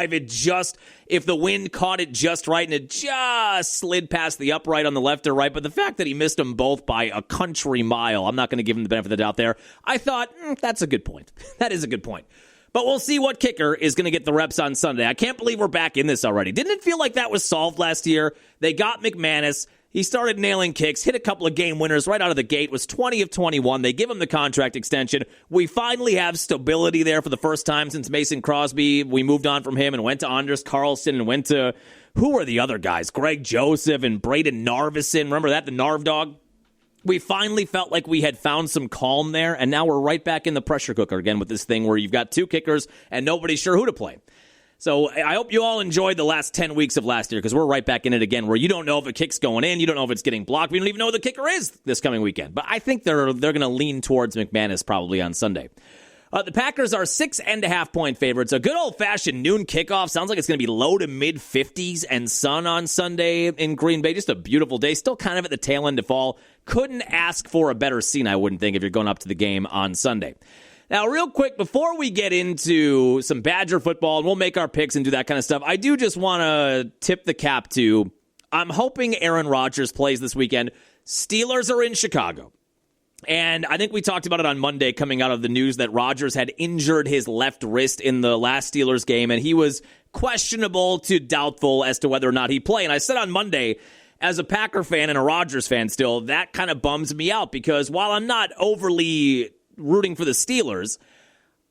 if the wind caught it just right and it just slid past the upright on the left or right. But the fact that he missed them both by a country mile, I'm not going to give him the benefit of the doubt there. I thought, that's a good point. That is a good point. But we'll see what kicker is going to get the reps on Sunday. I can't believe we're back in this already. Didn't it feel like that was solved last year? They got McManus. He started nailing kicks, hit a couple of game winners right out of the gate, was 20 of 21. They give him the contract extension. We finally have stability there for the first time since Mason Crosby. We moved on from him and went to Anders Carlson and went to, who were the other guys? Greg Joseph and Braden Narvison. Remember that, the Narv dog? We finally felt like we had found some calm there, and now we're right back in the pressure cooker again with this thing where you've got two kickers and nobody's sure who to play. So I hope you all enjoyed the last 10 weeks of last year, because we're right back in it again where you don't know if a kick's going in, you don't know if it's getting blocked, we don't even know who the kicker is this coming weekend. But I think they're going to lean towards McManus probably on Sunday. The Packers are 6.5-point favorites. A good old-fashioned noon kickoff. Sounds like it's going to be low to mid-50s and sun on Sunday in Green Bay. Just a beautiful day. Still kind of at the tail end of fall. Couldn't ask for a better scene, I wouldn't think, if you're going up to the game on Sunday. Now, real quick, before we get into some Badger football, and we'll make our picks and do that kind of stuff, I do just want to tip the cap to, I'm hoping Aaron Rodgers plays this weekend. Steelers are in Chicago. And I think we talked about it on Monday coming out of the news that Rodgers had injured his left wrist in the last Steelers game, and he was questionable to doubtful as to whether or not he'd play. And I said on Monday, as a Packer fan and a Rodgers fan still, that kind of bums me out, because while I'm not overly rooting for the Steelers,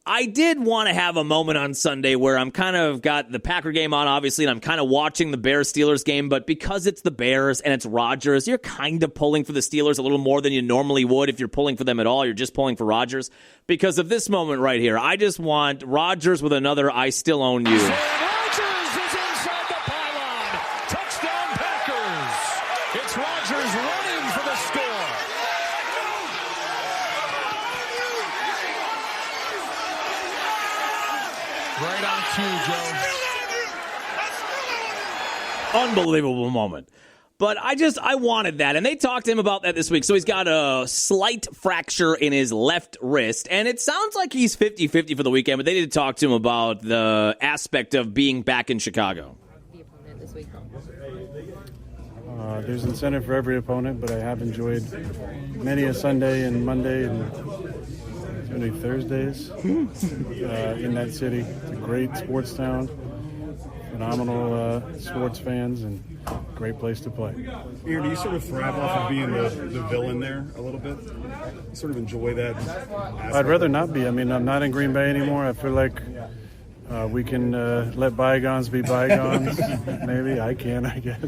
I did want to have a moment on Sunday where I'm kind of got the Packer game on, obviously, and I'm kind of watching the Bears-Steelers game, but because it's the Bears and it's Rodgers, you're kind of pulling for the Steelers a little more than you normally would if you're pulling for them at all. You're just pulling for Rodgers. Because of this moment right here, I just want Rodgers with another I Still Own You. Rodgers is inside the pylon. Touchdown Packers. It's Rodgers running for the score. Right on cue, Joe. Unbelievable moment. But I wanted that, and they talked to him about that this week. So he's got a slight fracture in his left wrist, and it sounds like he's 50-50 for the weekend, but they did talk to him about the aspect of being back in Chicago. The opponent this week. There's incentive for every opponent, but I have enjoyed many a Sunday and Monday, and many Thursdays in that city. It's a great sports town, phenomenal sports fans, and great place to play. Aaron, do you sort of thrive off of being the villain there a little bit? Sort of enjoy that aspect? I'd rather not be. I mean, I'm not in Green Bay anymore. I feel like we can let bygones be bygones. Maybe I can, I guess.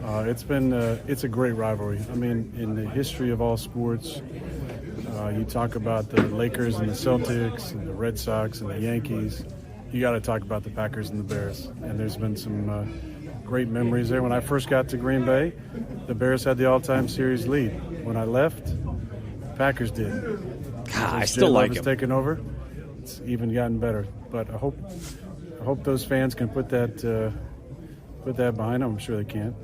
It's a great rivalry. I mean, in the history of all sports, you talk about the Lakers and the Celtics and the Red Sox and the Yankees. You got to talk about the Packers and the Bears. And there's been some great memories there. When I first got to Green Bay, the Bears had the all-time series lead. When I left, the Packers did. I still like it. Taken over. It's even gotten better. But I hope those fans can put that behind them. I'm sure they can't.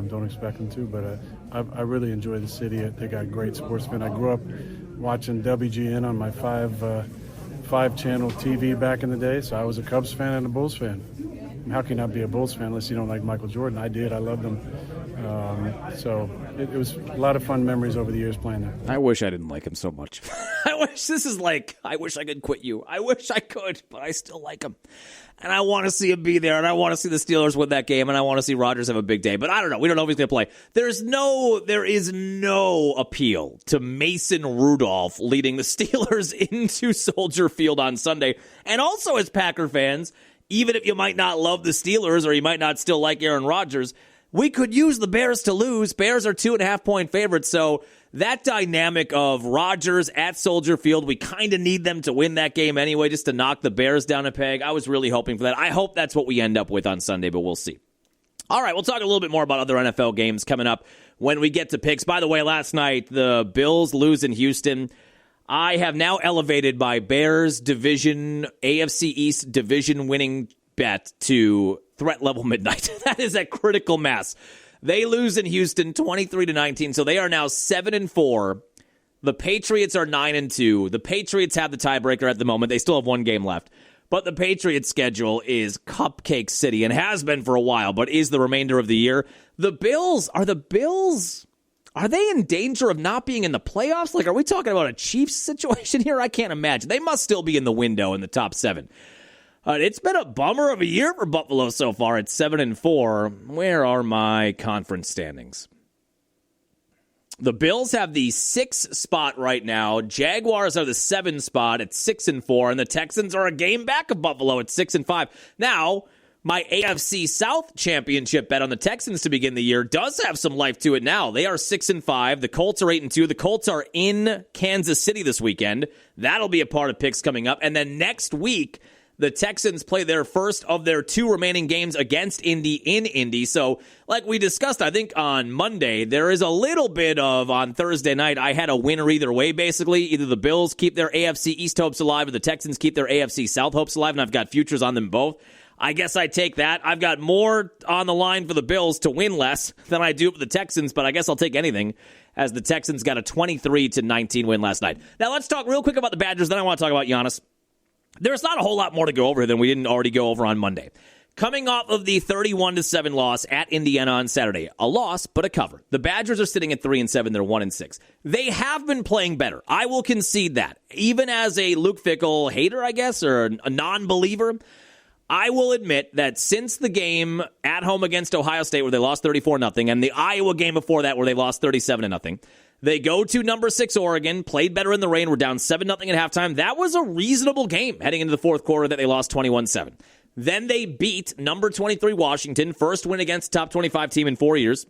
Don't expect them to. But I really enjoy the city. They got great sportsmen. I grew up watching WGN on my five-channel TV back in the day. So I was a Cubs fan and a Bulls fan. How can you not be a Bulls fan unless you don't like Michael Jordan? I did. I loved him. So it was a lot of fun memories over the years playing there. I wish I didn't like him so much. I wish I could quit you. I wish I could, but I still like him. And I want to see him be there, and I want to see the Steelers win that game, and I want to see Rodgers have a big day. But I don't know. We don't know if he's going to play. There is no appeal to Mason Rudolph leading the Steelers into Soldier Field on Sunday. And also as Packer fans, even if you might not love the Steelers or you might not still like Aaron Rodgers, we could use the Bears to lose. Bears are 2.5-point favorites, so that dynamic of Rodgers at Soldier Field, we kind of need them to win that game anyway, just to knock the Bears down a peg. I was really hoping for that. I hope that's what we end up with on Sunday, but we'll see. All right, we'll talk a little bit more about other NFL games coming up when we get to picks. By the way, last night, the Bills lose in Houston. I have now elevated my Bears division, AFC East division winning bet to threat level midnight. That is at critical mass. They lose in Houston 23-19, so they are now 7-4. The Patriots are 9-2. The Patriots have the tiebreaker at the moment. They still have one game left. But the Patriots' schedule is Cupcake City and has been for a while, but is the remainder of the year. Are they in danger of not being in the playoffs? Like, are we talking about a Chiefs situation here? I can't imagine. They must still be in the window in the top 7. It's been a bummer of a year for Buffalo so far at 7-4. Where are my conference standings? The Bills have the 6th spot right now. Jaguars are the 7th spot at 6-4, and the Texans are a game back of Buffalo at 6-5. Now, my AFC South championship bet on the Texans to begin the year does have some life to it now. They are 6-5. The Colts are 8-2. The Colts are in Kansas City this weekend. That'll be a part of picks coming up. And then next week, the Texans play their first of their 2 remaining games against Indy in Indy. So, like we discussed, I think on Monday, there is a little bit of, on Thursday night, I had a winner either way, basically. Either the Bills keep their AFC East hopes alive or the Texans keep their AFC South hopes alive, and I've got futures on them both. I guess I take that. I've got more on the line for the Bills to win less than I do for the Texans, but I guess I'll take anything as the Texans got a 23-19 win last night. Now, let's talk real quick about the Badgers, then I want to talk about Giannis. There's not a whole lot more to go over than we didn't already go over on Monday. Coming off of the 31-7 loss at Indiana on Saturday, a loss but a cover. The Badgers are sitting at 3-7. They're 1-6. They have been playing better. I will concede that. Even as a Luke Fickell hater, I guess, or a non-believer, I will admit that since the game at home against Ohio State where they lost 34-0, and the Iowa game before that where they lost 37-0, they go to number 6 Oregon, played better in the rain, were down 7-0 at halftime. That was a reasonable game heading into the fourth quarter that they lost 21-7. Then they beat number 23 Washington, first win against a top 25 team in 4 years.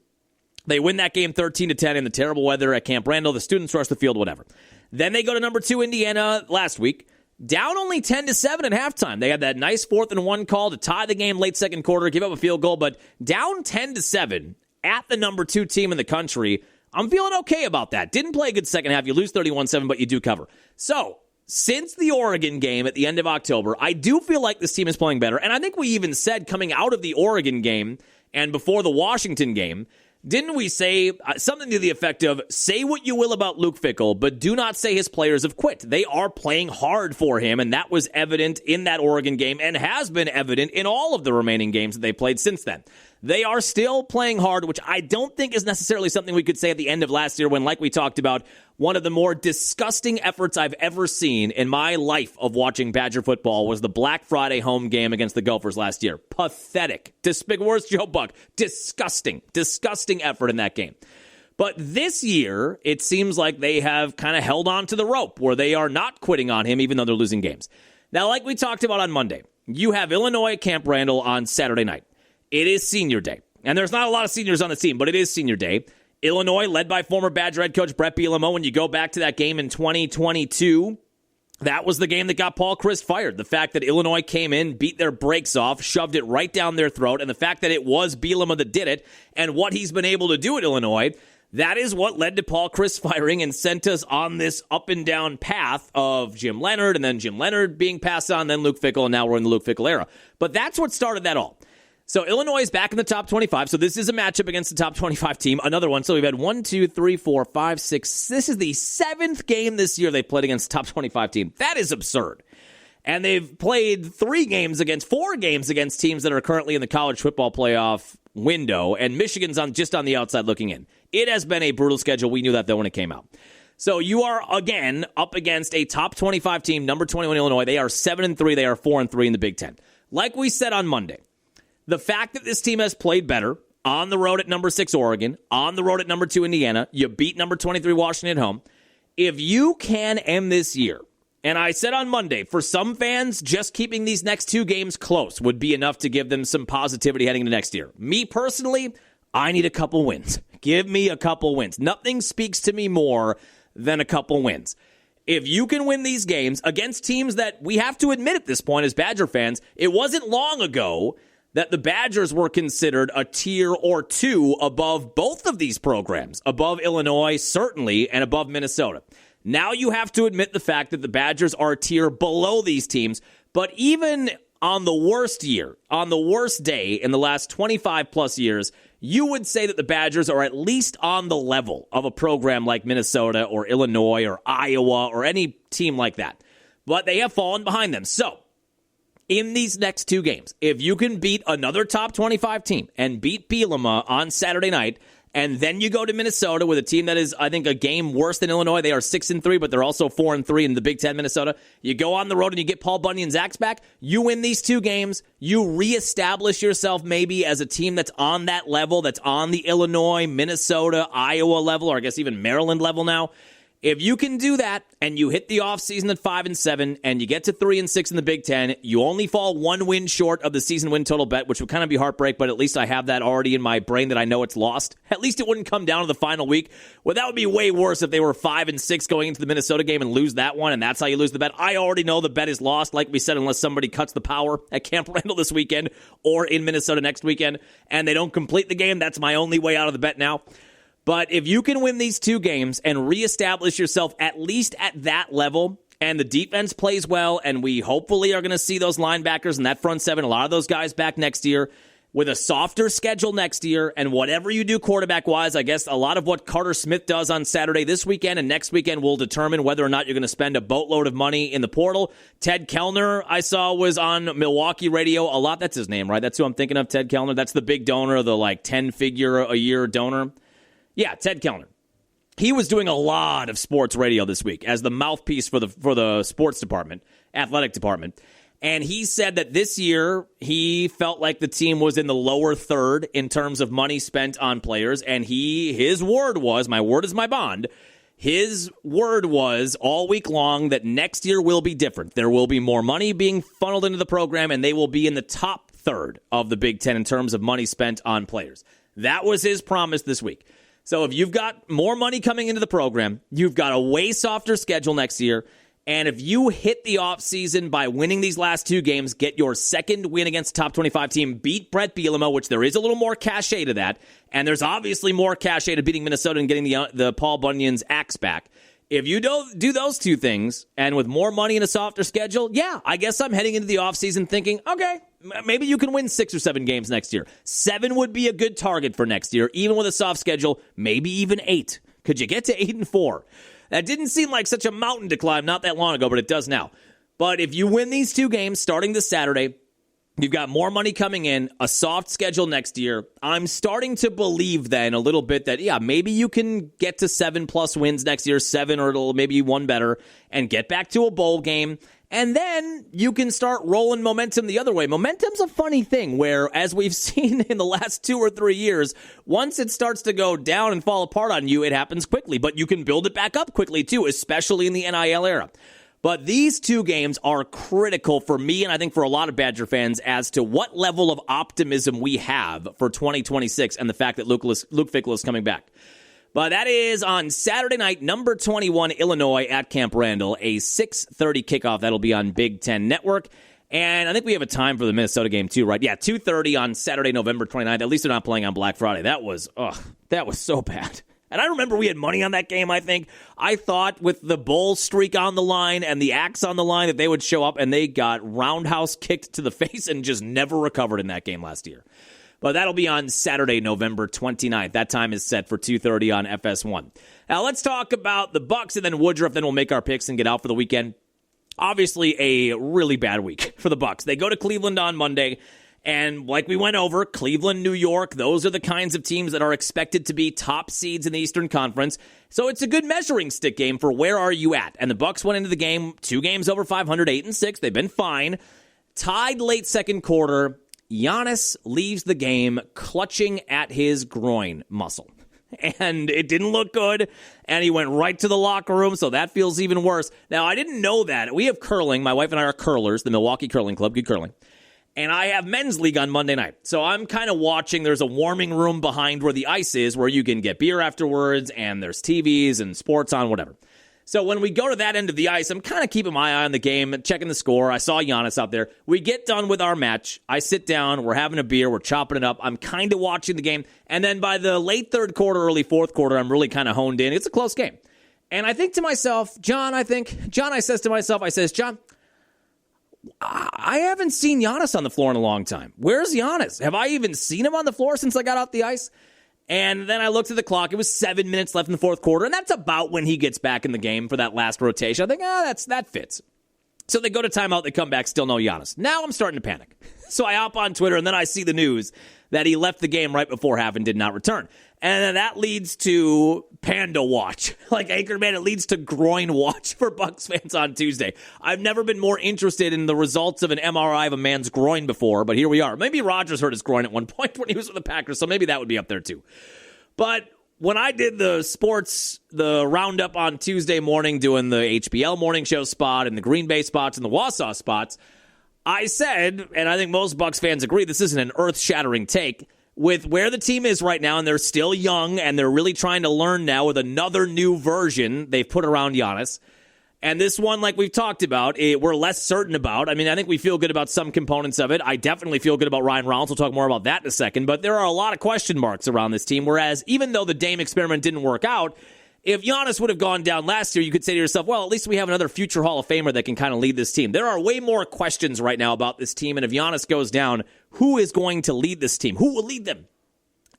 They win that game 13-10 in the terrible weather at Camp Randall. The students rush the field, whatever. Then they go to number 2 Indiana last week, down only 10-7 at halftime. They had that nice 4th-and-1 call to tie the game late second quarter, give up a field goal, but down 10-7 at the number 2 team in the country. I'm feeling okay about that. Didn't play a good second half. You lose 31-7, but you do cover. So, since the Oregon game at the end of October, I do feel like this team is playing better. And I think we even said coming out of the Oregon game and before the Washington game, didn't we say something to the effect of, say what you will about Luke Fickell, but do not say his players have quit. They are playing hard for him, and that was evident in that Oregon game and has been evident in all of the remaining games that they played since then. They are still playing hard, which I don't think is necessarily something we could say at the end of last year when, like we talked about, one of the more disgusting efforts I've ever seen in my life of watching Badger football was the Black Friday home game against the Gophers last year. Pathetic. Where's Joe Buck? Disgusting effort in that game. But this year, it seems like they have kind of held on to the rope where they are not quitting on him even though they're losing games. Now, like we talked about on Monday, you have Illinois at Camp Randall on Saturday night. It is senior day. And there's not a lot of seniors on the team, but it is senior day. Illinois, led by former Badger head coach Brett Bielema. When you go back to that game in 2022, that was the game that got Paul Chryst fired. The fact that Illinois came in, beat their brakes off, shoved it right down their throat, and the fact that it was Bielema that did it, and what he's been able to do at Illinois, that is what led to Paul Chryst firing and sent us on this up and down path of Jim Leonhard, and then Jim Leonhard being passed on, then Luke Fickell, and now we're in the Luke Fickell era. But that's what started that all. So Illinois is back in the top 25. So this is a matchup against the top 25 team. Another one. So we've had 1, 2, 3, 4, 5, 6. This is the 7th game this year they played against the top 25 team. That is absurd. And they've played 4 games against teams that are currently in the college football playoff window. And Michigan's just on the outside looking in. It has been a brutal schedule. We knew that though when it came out. So you are again up against a top 25 team, number 21 Illinois. They are 7-3. They are 4-3 in the Big Ten. Like we said on Monday, the fact that this team has played better on the road at number 6 Oregon, on the road at number 2 Indiana, you beat number 23 Washington at home. If you can end this year, and I said on Monday, for some fans, just keeping these next 2 games close would be enough to give them some positivity heading into next year. Me personally, I need a couple wins. Give me a couple wins. Nothing speaks to me more than a couple wins. If you can win these games against teams that we have to admit at this point as Badger fans, it wasn't long ago that the Badgers were considered a tier or 2 above both of these programs, above Illinois, certainly, and above Minnesota. Now you have to admit the fact that the Badgers are a tier below these teams, but even on the worst year, on the worst day in the last 25-plus years, you would say that the Badgers are at least on the level of a program like Minnesota or Illinois or Iowa or any team like that. But they have fallen behind them. So, in these next 2 games, if you can beat another top 25 team and beat Bielema on Saturday night, and then you go to Minnesota with a team that is, I think, a game worse than Illinois. They are 6-3, but they're also 4-3 in the Big Ten, Minnesota. You go on the road and you get Paul Bunyan's axe back. You win these 2 games. You reestablish yourself maybe as a team that's on that level, that's on the Illinois, Minnesota, Iowa level, or I guess even Maryland level now. If you can do that and you hit the offseason at 5-7 and you get to 3-6 in the Big Ten, you only fall 1 win short of the season win total bet, which would kind of be heartbreak, but at least I have that already in my brain that I know it's lost. At least it wouldn't come down to the final week. Well, that would be way worse if they were 5-6 going into the Minnesota game and lose that one, and that's how you lose the bet. I already know the bet is lost, like we said, unless somebody cuts the power at Camp Randall this weekend or in Minnesota next weekend, and they don't complete the game. That's my only way out of the bet now. But if you can win these 2 games and reestablish yourself at least at that level, and the defense plays well, and we hopefully are going to see those linebackers and that front 7, a lot of those guys back next year, with a softer schedule next year, and whatever you do quarterback-wise, I guess a lot of what Carter Smith does on Saturday this weekend and next weekend will determine whether or not you're going to spend a boatload of money in the portal. Ted Kellner, I saw, was on Milwaukee radio a lot. That's his name, right? That's who I'm thinking of, Ted Kellner. That's the big donor, the 10-figure-a-year donor. Yeah, Ted Kellner. He was doing a lot of sports radio this week as the mouthpiece for the sports department, athletic department. And he said that this year he felt like the team was in the lower third in terms of money spent on players. And his word was, my word is my bond, his word was all week long that next year will be different. There will be more money being funneled into the program, and they will be in the top third of the Big Ten in terms of money spent on players. That was his promise this week. So if you've got more money coming into the program, you've got a way softer schedule next year, and if you hit the offseason by winning these last 2 games, get your 2nd win against the top 25 team, beat Brett Bielema, which there is a little more cachet to that, and there's obviously more cachet to beating Minnesota and getting the Paul Bunyan's axe back. If you don't do those 2 things, and with more money and a softer schedule, yeah, I guess I'm heading into the offseason thinking, okay, maybe you can win 6 or 7 games next year. 7 would be a good target for next year, even with a soft schedule, maybe even 8. Could you get to 8-4? That didn't seem like such a mountain to climb not that long ago, but it does now. But if you win these 2 games starting this Saturday, You've got more money coming in, a soft schedule next year. I'm starting to believe then a little bit that, yeah, maybe you can get to 7+ wins next year, 7 or it'll maybe one better, and get back to a bowl game. And then you can start rolling momentum the other way. Momentum's a funny thing where, as we've seen in the last 2 or 3 years, once it starts to go down and fall apart on you, it happens quickly. But you can build it back up quickly, too, especially in the NIL era. But these 2 games are critical for me, and I think for a lot of Badger fans, as to what level of optimism we have for 2026 and the fact that Luke Fickell is coming back. But that is on Saturday night, number 21, Illinois at Camp Randall, a 6:30 kickoff. That'll be on Big Ten Network. And I think we have a time for the Minnesota game, too, right? Yeah, 2:30 on Saturday, November 29th. At least they're not playing on Black Friday. That was so bad. And I remember we had money on that game, I think. I thought with the bowl streak on the line and the axe on the line that they would show up, and they got roundhouse kicked to the face and just never recovered in that game last year. But that'll be on Saturday, November 29th. That time is set for 2:30 on FS1. Now let's talk about the Bucks and then Woodruff. Then we'll make our picks and get out for the weekend. Obviously, a really bad week for the Bucks. They go to Cleveland on Monday. And like we went over, Cleveland, New York, those are the kinds of teams that are expected to be top seeds in the Eastern Conference. So it's a good measuring stick game for where are you at. And the Bucks went into the game 2 games over 500, 8-6. They've been fine. Tied late second quarter. Giannis leaves the game clutching at his groin muscle. And it didn't look good, and he went right to the locker room, so that feels even worse. Now, I didn't know that. We have curling. My wife and I are curlers, the Milwaukee Curling Club, good curling. And I have men's league on Monday night. So I'm kind of watching. There's a warming room behind where the ice is, where you can get beer afterwards, and there's TVs and sports on, whatever. So when we go to that end of the ice, I'm kind of keeping my eye on the game, checking the score. I saw Giannis out there. We get done with our match. I sit down. We're having a beer. We're chopping it up. I'm kind of watching the game. And then by the late third quarter, early fourth quarter, I'm really kind of honed in. It's a close game. And I think to myself, John, I says to myself, John, I haven't seen Giannis on the floor in a long time. Where's Giannis? Have I even seen him on the floor since I got off the ice? And then I looked at the clock. It was 7 minutes left in the fourth quarter, and that's about when he gets back in the game for that last rotation. I think, that fits. So they go to timeout. They come back, still no Giannis. Now I'm starting to panic. So I hop on Twitter, and then I see the news that he left the game right before half and did not return. And then that leads to Panda Watch. Like Anchorman, it leads to Groin Watch for Bucks fans on Tuesday. I've never been more interested in the results of an MRI of a man's groin before, but here we are. Maybe Rodgers hurt his groin at one point when he was with the Packers, so maybe that would be up there too. But when I did the roundup on Tuesday morning, doing the HBL morning show spot and the Green Bay spots and the Wausau spots, I said, and I think most Bucks fans agree, this isn't an earth-shattering take, with where the team is right now, and they're still young, and they're really trying to learn now with another new version they've put around Giannis. And this one, like we've talked about, we're less certain about. I mean, I think we feel good about some components of it. I definitely feel good about Ryan Reynolds. We'll talk more about that in a second. But there are a lot of question marks around this team, whereas even though the Dame experiment didn't work out, if Giannis would have gone down last year, you could say to yourself, well, at least we have another future Hall of Famer that can kind of lead this team. There are way more questions right now about this team, and if Giannis goes down, who is going to lead this team? Who will lead them?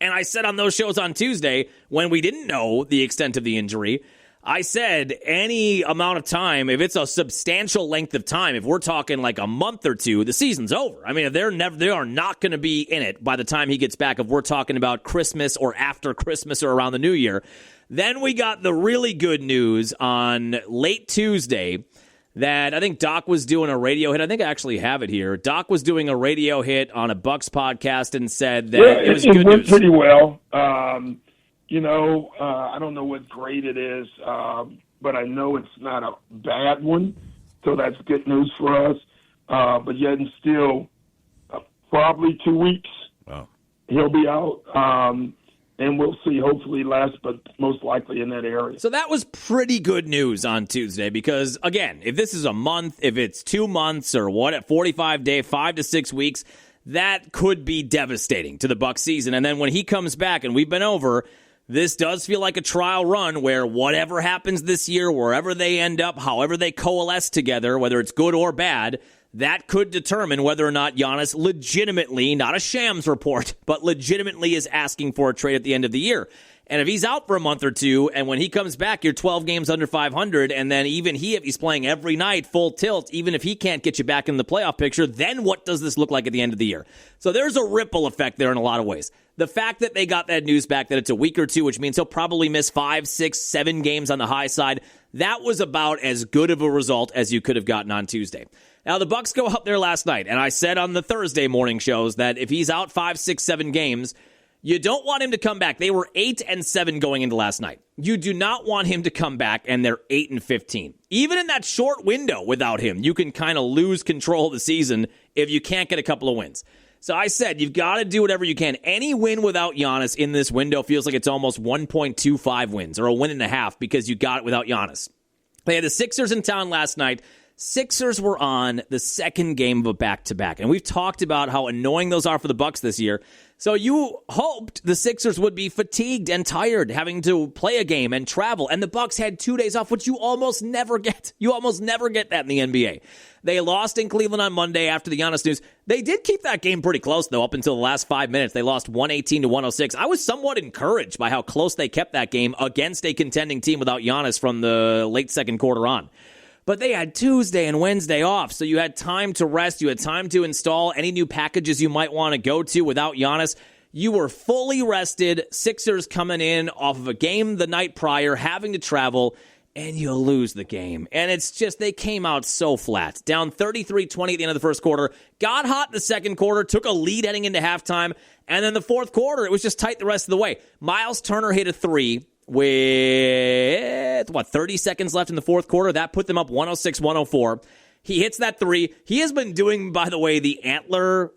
And I said on those shows on Tuesday, when we didn't know the extent of the injury, I said any amount of time, if it's a substantial length of time, if we're talking like a month or two, the season's over. I mean, they are not going to be in it by the time he gets back, if we're talking about Christmas or after Christmas or around the New Year. Then we got the really good news on late Tuesday that I think Doc was doing a radio hit. I think I actually have it here. Doc was doing a radio hit on a Bucks podcast and said that it was good news. It went pretty well. I don't know what grade it is, but I know it's not a bad one, so that's good news for us. But yet and still, probably 2 weeks, he'll be out. And we'll see, hopefully less, but most likely in that area. So that was pretty good news on Tuesday because, again, if this is a month, if it's 2 months or 45 days, 5 to 6 weeks, that could be devastating to the Bucs season. And then when he comes back, and we've been over, this does feel like a trial run where whatever happens this year, wherever they end up, however they coalesce together, whether it's good or bad, that could determine whether or not Giannis legitimately, not a shams report, but legitimately is asking for a trade at the end of the year. And if he's out for a month or two, and when he comes back, you're 12 games under 500, and then even if he's playing every night full tilt, even if he can't get you back in the playoff picture, then what does this look like at the end of the year? So there's a ripple effect there in a lot of ways. The fact that they got that news back that it's a week or two, which means he'll probably miss 5, 6, 7 games on the high side, that was about as good of a result as you could have gotten on Tuesday. Now, the Bucks go out there last night, and I said on the Thursday morning shows that if he's out 5, 6, 7 games, you don't want him to come back. They were 8-7 going into last night. You do not want him to come back, and they're 8-15. Even in that short window without him, you can kind of lose control of the season if you can't get a couple of wins. So I said, you've got to do whatever you can. Any win without Giannis in this window feels like it's almost 1.25 wins, or a win and a half, because you got it without Giannis. They had the Sixers in town last night. Sixers were on the second game of a back-to-back, and we've talked about how annoying those are for the Bucks this year. So you hoped the Sixers would be fatigued and tired, having to play a game and travel, and the Bucks had 2 days off, which you almost never get. You almost never get that in the NBA. They lost in Cleveland on Monday after the Giannis news. They did keep that game pretty close, though, up until the last 5 minutes. They lost 118-106. I was somewhat encouraged by how close they kept that game against a contending team without Giannis from the late second quarter on. But they had Tuesday and Wednesday off, so you had time to rest. You had time to install any new packages you might want to go to without Giannis. You were fully rested. Sixers coming in off of a game the night prior, having to travel, and you lose the game. And it's just, they came out so flat. Down 33-20 at the end of the first quarter. Got hot in the second quarter, took a lead heading into halftime. And then the fourth quarter, it was just tight the rest of the way. Miles Turner hit a three with, 30 seconds left in the fourth quarter. That put them up 106-104. He hits that three. He has been doing, by the way, the antler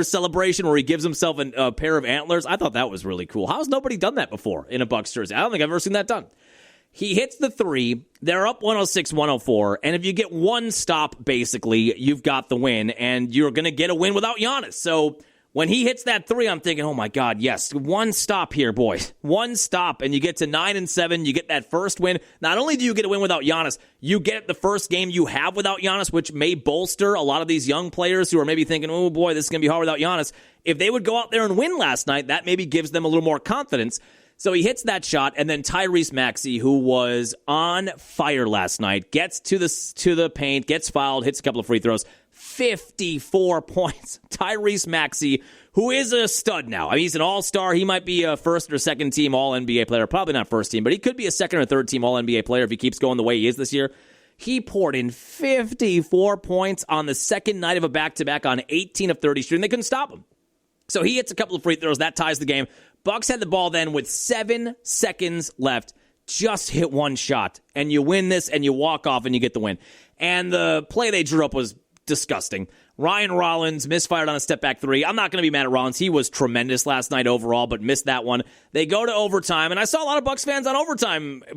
celebration where he gives himself a pair of antlers. I thought that was really cool. How has nobody done that before in a Bucks jersey? I don't think I've ever seen that done. He hits the three. They're up 106-104. And if you get one stop, basically, you've got the win. And you're going to get a win without Giannis. So when he hits that three, I'm thinking, oh, my God, yes, one stop here, boys. One stop, and you get to 9-7. You get that first win. Not only do you get a win without Giannis, you get the first game you have without Giannis, which may bolster a lot of these young players who are maybe thinking, oh, boy, this is going to be hard without Giannis. If they would go out there and win last night, that maybe gives them a little more confidence. So he hits that shot, and then Tyrese Maxey, who was on fire last night, gets to the paint, gets fouled, hits a couple of free throws. 54 points. Tyrese Maxey, who is a stud now. I mean, he's an all-star. He might be a first or second team All-NBA player. Probably not first team, but he could be a second or third team All-NBA player if he keeps going the way he is this year. He poured in 54 points on the second night of a back-to-back on 18 of 30 shooting. They couldn't stop him. So he hits a couple of free throws. That ties the game. Bucks had the ball then with 7 seconds left. Just hit one shot, and you win this, and you walk off, and you get the win. And the play they drew up was disgusting. Ryan Rollins misfired on a step-back three. I'm not going to be mad at Rollins. He was tremendous last night overall, but missed that one. They go to overtime, and I saw a lot of Bucks fans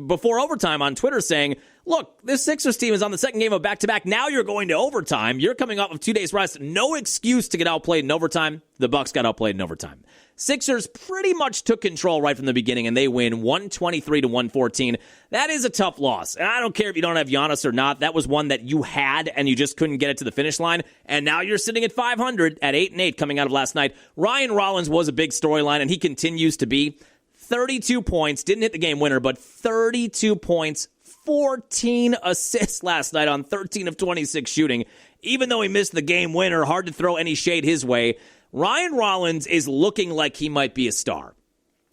before overtime on Twitter saying, look, this Sixers team is on the second game of back-to-back. Now you're going to overtime. You're coming off of 2 days rest. No excuse to get outplayed in overtime. The Bucks got outplayed in overtime. Sixers pretty much took control right from the beginning, and they win 123-114. That is a tough loss. And I don't care if you don't have Giannis or not. That was one that you had, and you just couldn't get it to the finish line. And now you're sitting at 500 at 8-8 coming out of last night. Ryan Rollins was a big storyline, and he continues to be. 32 points. Didn't hit the game winner, but 32 points, 14 assists last night on 13 of 26 shooting. Even though he missed the game winner, hard to throw any shade his way. Ryan Rollins is looking like he might be a star.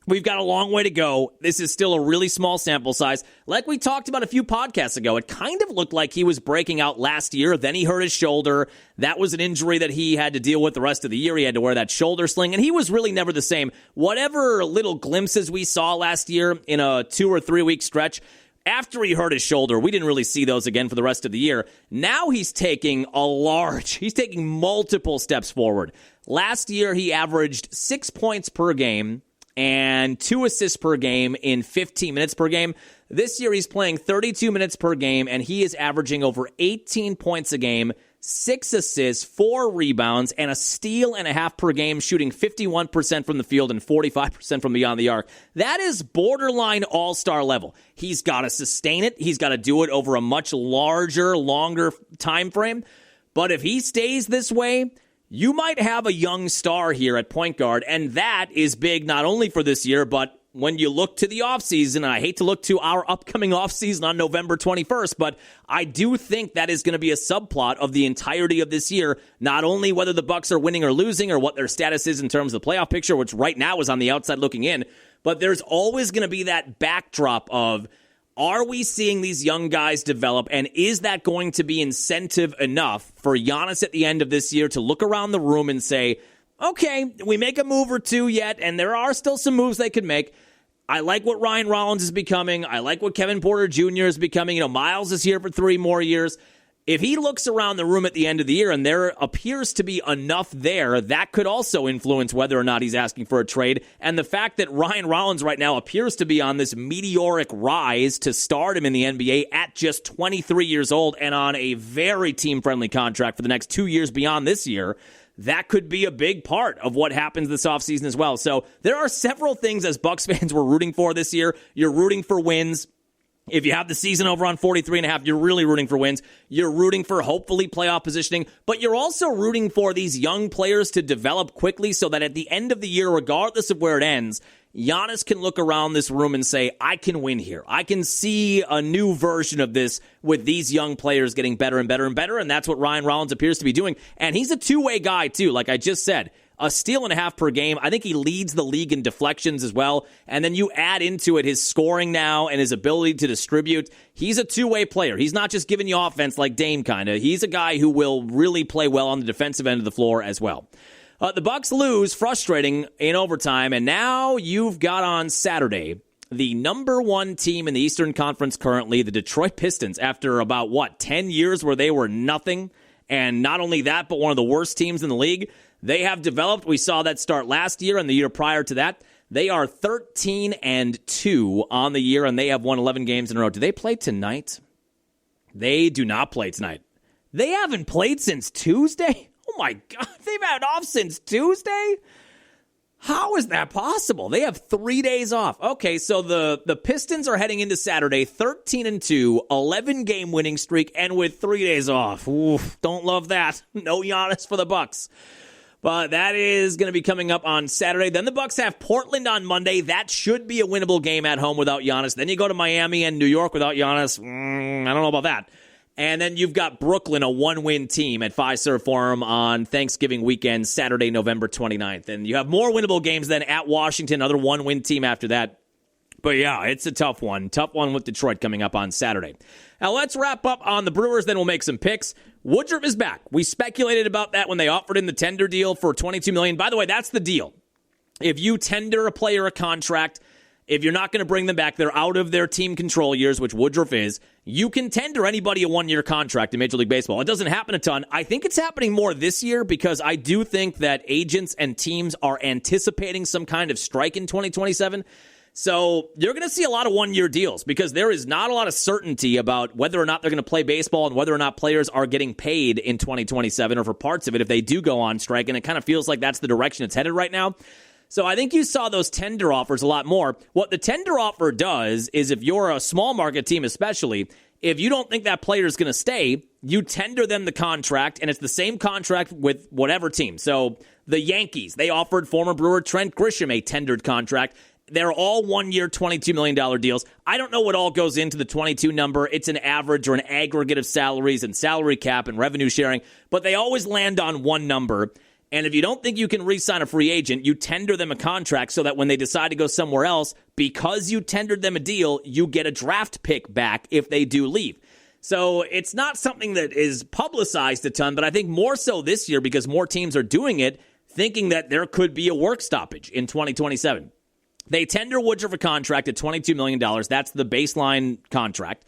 We've got a long way to go. This is still a really small sample size. Like we talked about a few podcasts ago, it kind of looked like he was breaking out last year. Then he hurt his shoulder. That was an injury that he had to deal with the rest of the year. He had to wear that shoulder sling, and he was really never the same. Whatever little glimpses we saw last year in a 2 or 3 week stretch, after he hurt his shoulder, we didn't really see those again for the rest of the year. Now he's taking multiple steps forward. Last year, he averaged 6 points per game and 2 assists per game in 15 minutes per game. This year, he's playing 32 minutes per game, and he is averaging over 18 points a game, 6 assists, 4 rebounds, and a steal and a half per game, shooting 51% from the field and 45% from beyond the arc. That is borderline all-star level. He's got to sustain it. He's got to do it over a much larger, longer time frame. But if he stays this way, you might have a young star here at point guard, and that is big not only for this year, but when you look to the offseason, and I hate to look to our upcoming offseason on November 21st, but I do think that is going to be a subplot of the entirety of this year, not only whether the Bucks are winning or losing or what their status is in terms of the playoff picture, which right now is on the outside looking in, but there's always going to be that backdrop of, are we seeing these young guys develop, and is that going to be incentive enough for Giannis at the end of this year to look around the room and say, okay, we make a move or two yet, and there are still some moves they could make. I like what Ryan Rollins is becoming. I like what Kevin Porter Jr. is becoming. Miles is here for 3 more years. If he looks around the room at the end of the year and there appears to be enough there, that could also influence whether or not he's asking for a trade. And the fact that Ryan Rollins right now appears to be on this meteoric rise to stardom in the NBA at just 23 years old and on a very team-friendly contract for the next 2 years beyond this year, that could be a big part of what happens this offseason as well. So there are several things as Bucks fans we're rooting for this year. You're rooting for wins. If you have the season over on 43.5, you're really rooting for wins. You're rooting for hopefully playoff positioning, but you're also rooting for these young players to develop quickly so that at the end of the year, regardless of where it ends, Giannis can look around this room and say, I can win here. I can see a new version of this with these young players getting better and better and better, and that's what Ryan Rollins appears to be doing. And he's a two-way guy, too, like I just said. A steal and a half per game. I think he leads the league in deflections as well. And then you add into it his scoring now and his ability to distribute. He's a two-way player. He's not just giving you offense like Dame kind of. He's a guy who will really play well on the defensive end of the floor as well. The Bucks lose, frustrating, in overtime. And now you've got on Saturday the number 1 team in the Eastern Conference currently, the Detroit Pistons, after about, 10 years where they were nothing. And not only that, but one of the worst teams in the league. They have developed. We saw that start last year and the year prior to that. They are 13-2 on the year, and they have won 11 games in a row. Do they play tonight? They do not play tonight. They haven't played since Tuesday? Oh, my God. They've had off since Tuesday? How is that possible? They have 3 days off. Okay, so the Pistons are heading into Saturday, 13-2, 11-game winning streak, and with 3 days off. Oof, don't love that. No Giannis for the Bucks. But that is going to be coming up on Saturday. Then the Bucks have Portland on Monday. That should be a winnable game at home without Giannis. Then you go to Miami and New York without Giannis. I don't know about that. And then you've got Brooklyn, a 1-win team at Fiserv Forum on Thanksgiving weekend, Saturday, November 29th. And you have more winnable games then at Washington, another 1-win team after that. But yeah, it's a tough one. Tough one with Detroit coming up on Saturday. Now let's wrap up on the Brewers, then we'll make some picks. Woodruff is back. We speculated about that when they offered him the tender deal for $22 million. By the way, that's the deal. If you tender a player a contract, if you're not going to bring them back, they're out of their team control years, which Woodruff is, you can tender anybody a 1-year contract in Major League Baseball. It doesn't happen a ton. I think it's happening more this year because I do think that agents and teams are anticipating some kind of strike in 2027. So you're going to see a lot of 1-year deals because there is not a lot of certainty about whether or not they're going to play baseball and whether or not players are getting paid in 2027 or for parts of it if they do go on strike. And it kind of feels like that's the direction it's headed right now. So I think you saw those tender offers a lot more. What the tender offer does is if you're a small market team especially, if you don't think that player is going to stay, you tender them the contract, and it's the same contract with whatever team. So the Yankees, they offered former Brewer Trent Grisham a tendered contract. They're all 1-year, $22 million deals. I don't know what all goes into the 22 number. It's an average or an aggregate of salaries and salary cap and revenue sharing, but they always land on one number. And if you don't think you can re-sign a free agent, you tender them a contract so that when they decide to go somewhere else, because you tendered them a deal, you get a draft pick back if they do leave. So it's not something that is publicized a ton, but I think more so this year because more teams are doing it, thinking that there could be a work stoppage in 2027. They tender Woodruff a contract at $22 million. That's the baseline contract.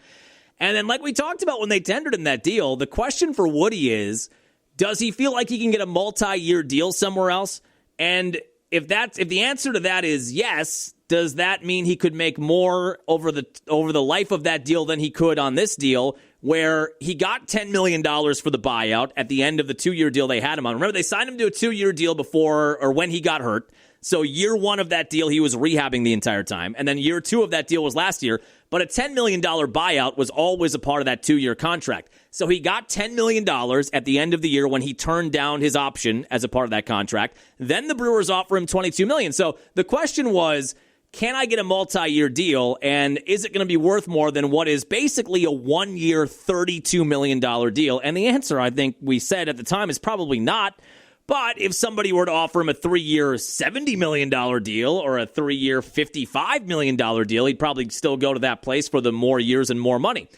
And then like we talked about when they tendered him that deal, the question for Woody is, does he feel like he can get a multi-year deal somewhere else? And if the answer to that is yes, does that mean he could make more over the life of that deal than he could on this deal, where he got $10 million for the buyout at the end of the 2-year deal they had him on? Remember, they signed him to a 2-year deal before or when he got hurt. So year 1 of that deal, he was rehabbing the entire time. And then year 2 of that deal was last year. But a $10 million buyout was always a part of that 2-year contract. So he got $10 million at the end of the year when he turned down his option as a part of that contract. Then the Brewers offer him $22 million. So the question was, can I get a multi-year deal, and is it going to be worth more than what is basically a 1-year, $32 million deal? And the answer, I think we said at the time, is probably not. But if somebody were to offer him a 3-year, $70 million deal or a 3-year, $55 million deal, he'd probably still go to that place for the more years and more money.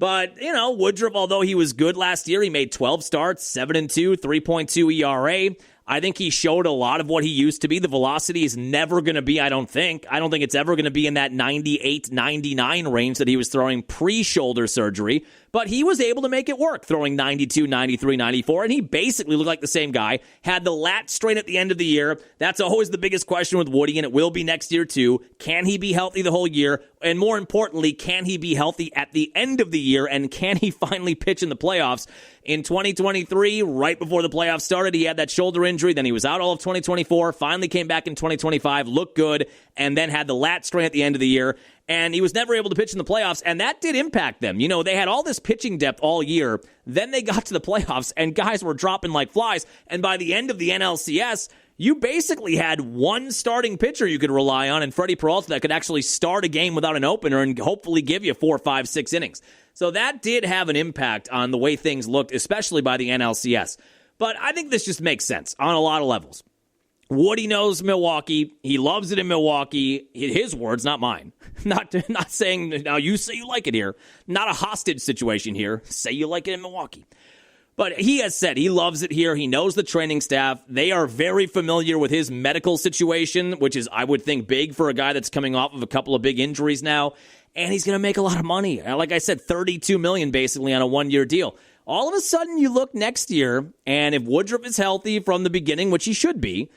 But, Woodruff, although he was good last year, he made 12 starts, 7-2, 3.2 ERA. I think he showed a lot of what he used to be. The velocity is never going to be, I don't think it's ever going to be in that 98, 99 range that he was throwing pre-shoulder surgery. But he was able to make it work, throwing 92, 93, 94, and he basically looked like the same guy. Had the lat strain at the end of the year. That's always the biggest question with Woody, and it will be next year too. Can he be healthy the whole year? And more importantly, can he be healthy at the end of the year, and can he finally pitch in the playoffs? In 2023, right before the playoffs started, he had that shoulder injury. Then he was out all of 2024, finally came back in 2025, looked good, and then had the lat strain at the end of the year. And he was never able to pitch in the playoffs, and that did impact them. They had all this pitching depth all year. Then they got to the playoffs, and guys were dropping like flies. And by the end of the NLCS, you basically had one starting pitcher you could rely on, and Freddie Peralta, that could actually start a game without an opener and hopefully give you 4, 5, 6 innings. So that did have an impact on the way things looked, especially by the NLCS. But I think this just makes sense on a lot of levels. Woody knows Milwaukee. He loves it in Milwaukee. His words, not mine. Not saying, now you say you like it here. Not a hostage situation here. Say you like it in Milwaukee. But he has said he loves it here. He knows the training staff. They are very familiar with his medical situation, which is, I would think, big for a guy that's coming off of a couple of big injuries now. And he's going to make a lot of money. Like I said, $32 million basically on a 1-year deal. All of a sudden, you look next year, and if Woodruff is healthy from the beginning, which he should be,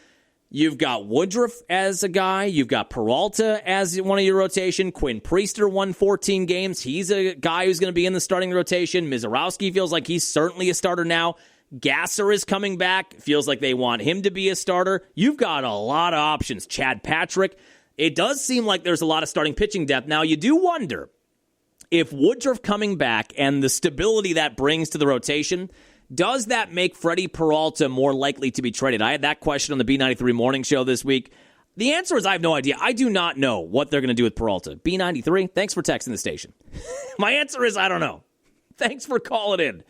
you've got Woodruff as a guy. You've got Peralta as one of your rotation. Quinn Priester won 14 games. He's a guy who's going to be in the starting rotation. Mizorowski feels like he's certainly a starter now. Gasser is coming back. Feels like they want him to be a starter. You've got a lot of options. Chad Patrick. It does seem like there's a lot of starting pitching depth. Now, you do wonder if Woodruff coming back and the stability that brings to the rotation, does that make Freddie Peralta more likely to be traded? I had that question on the B93 morning show this week. The answer is I have no idea. I do not know what they're going to do with Peralta. B93, thanks for texting the station. My answer is I don't know. Thanks for calling in.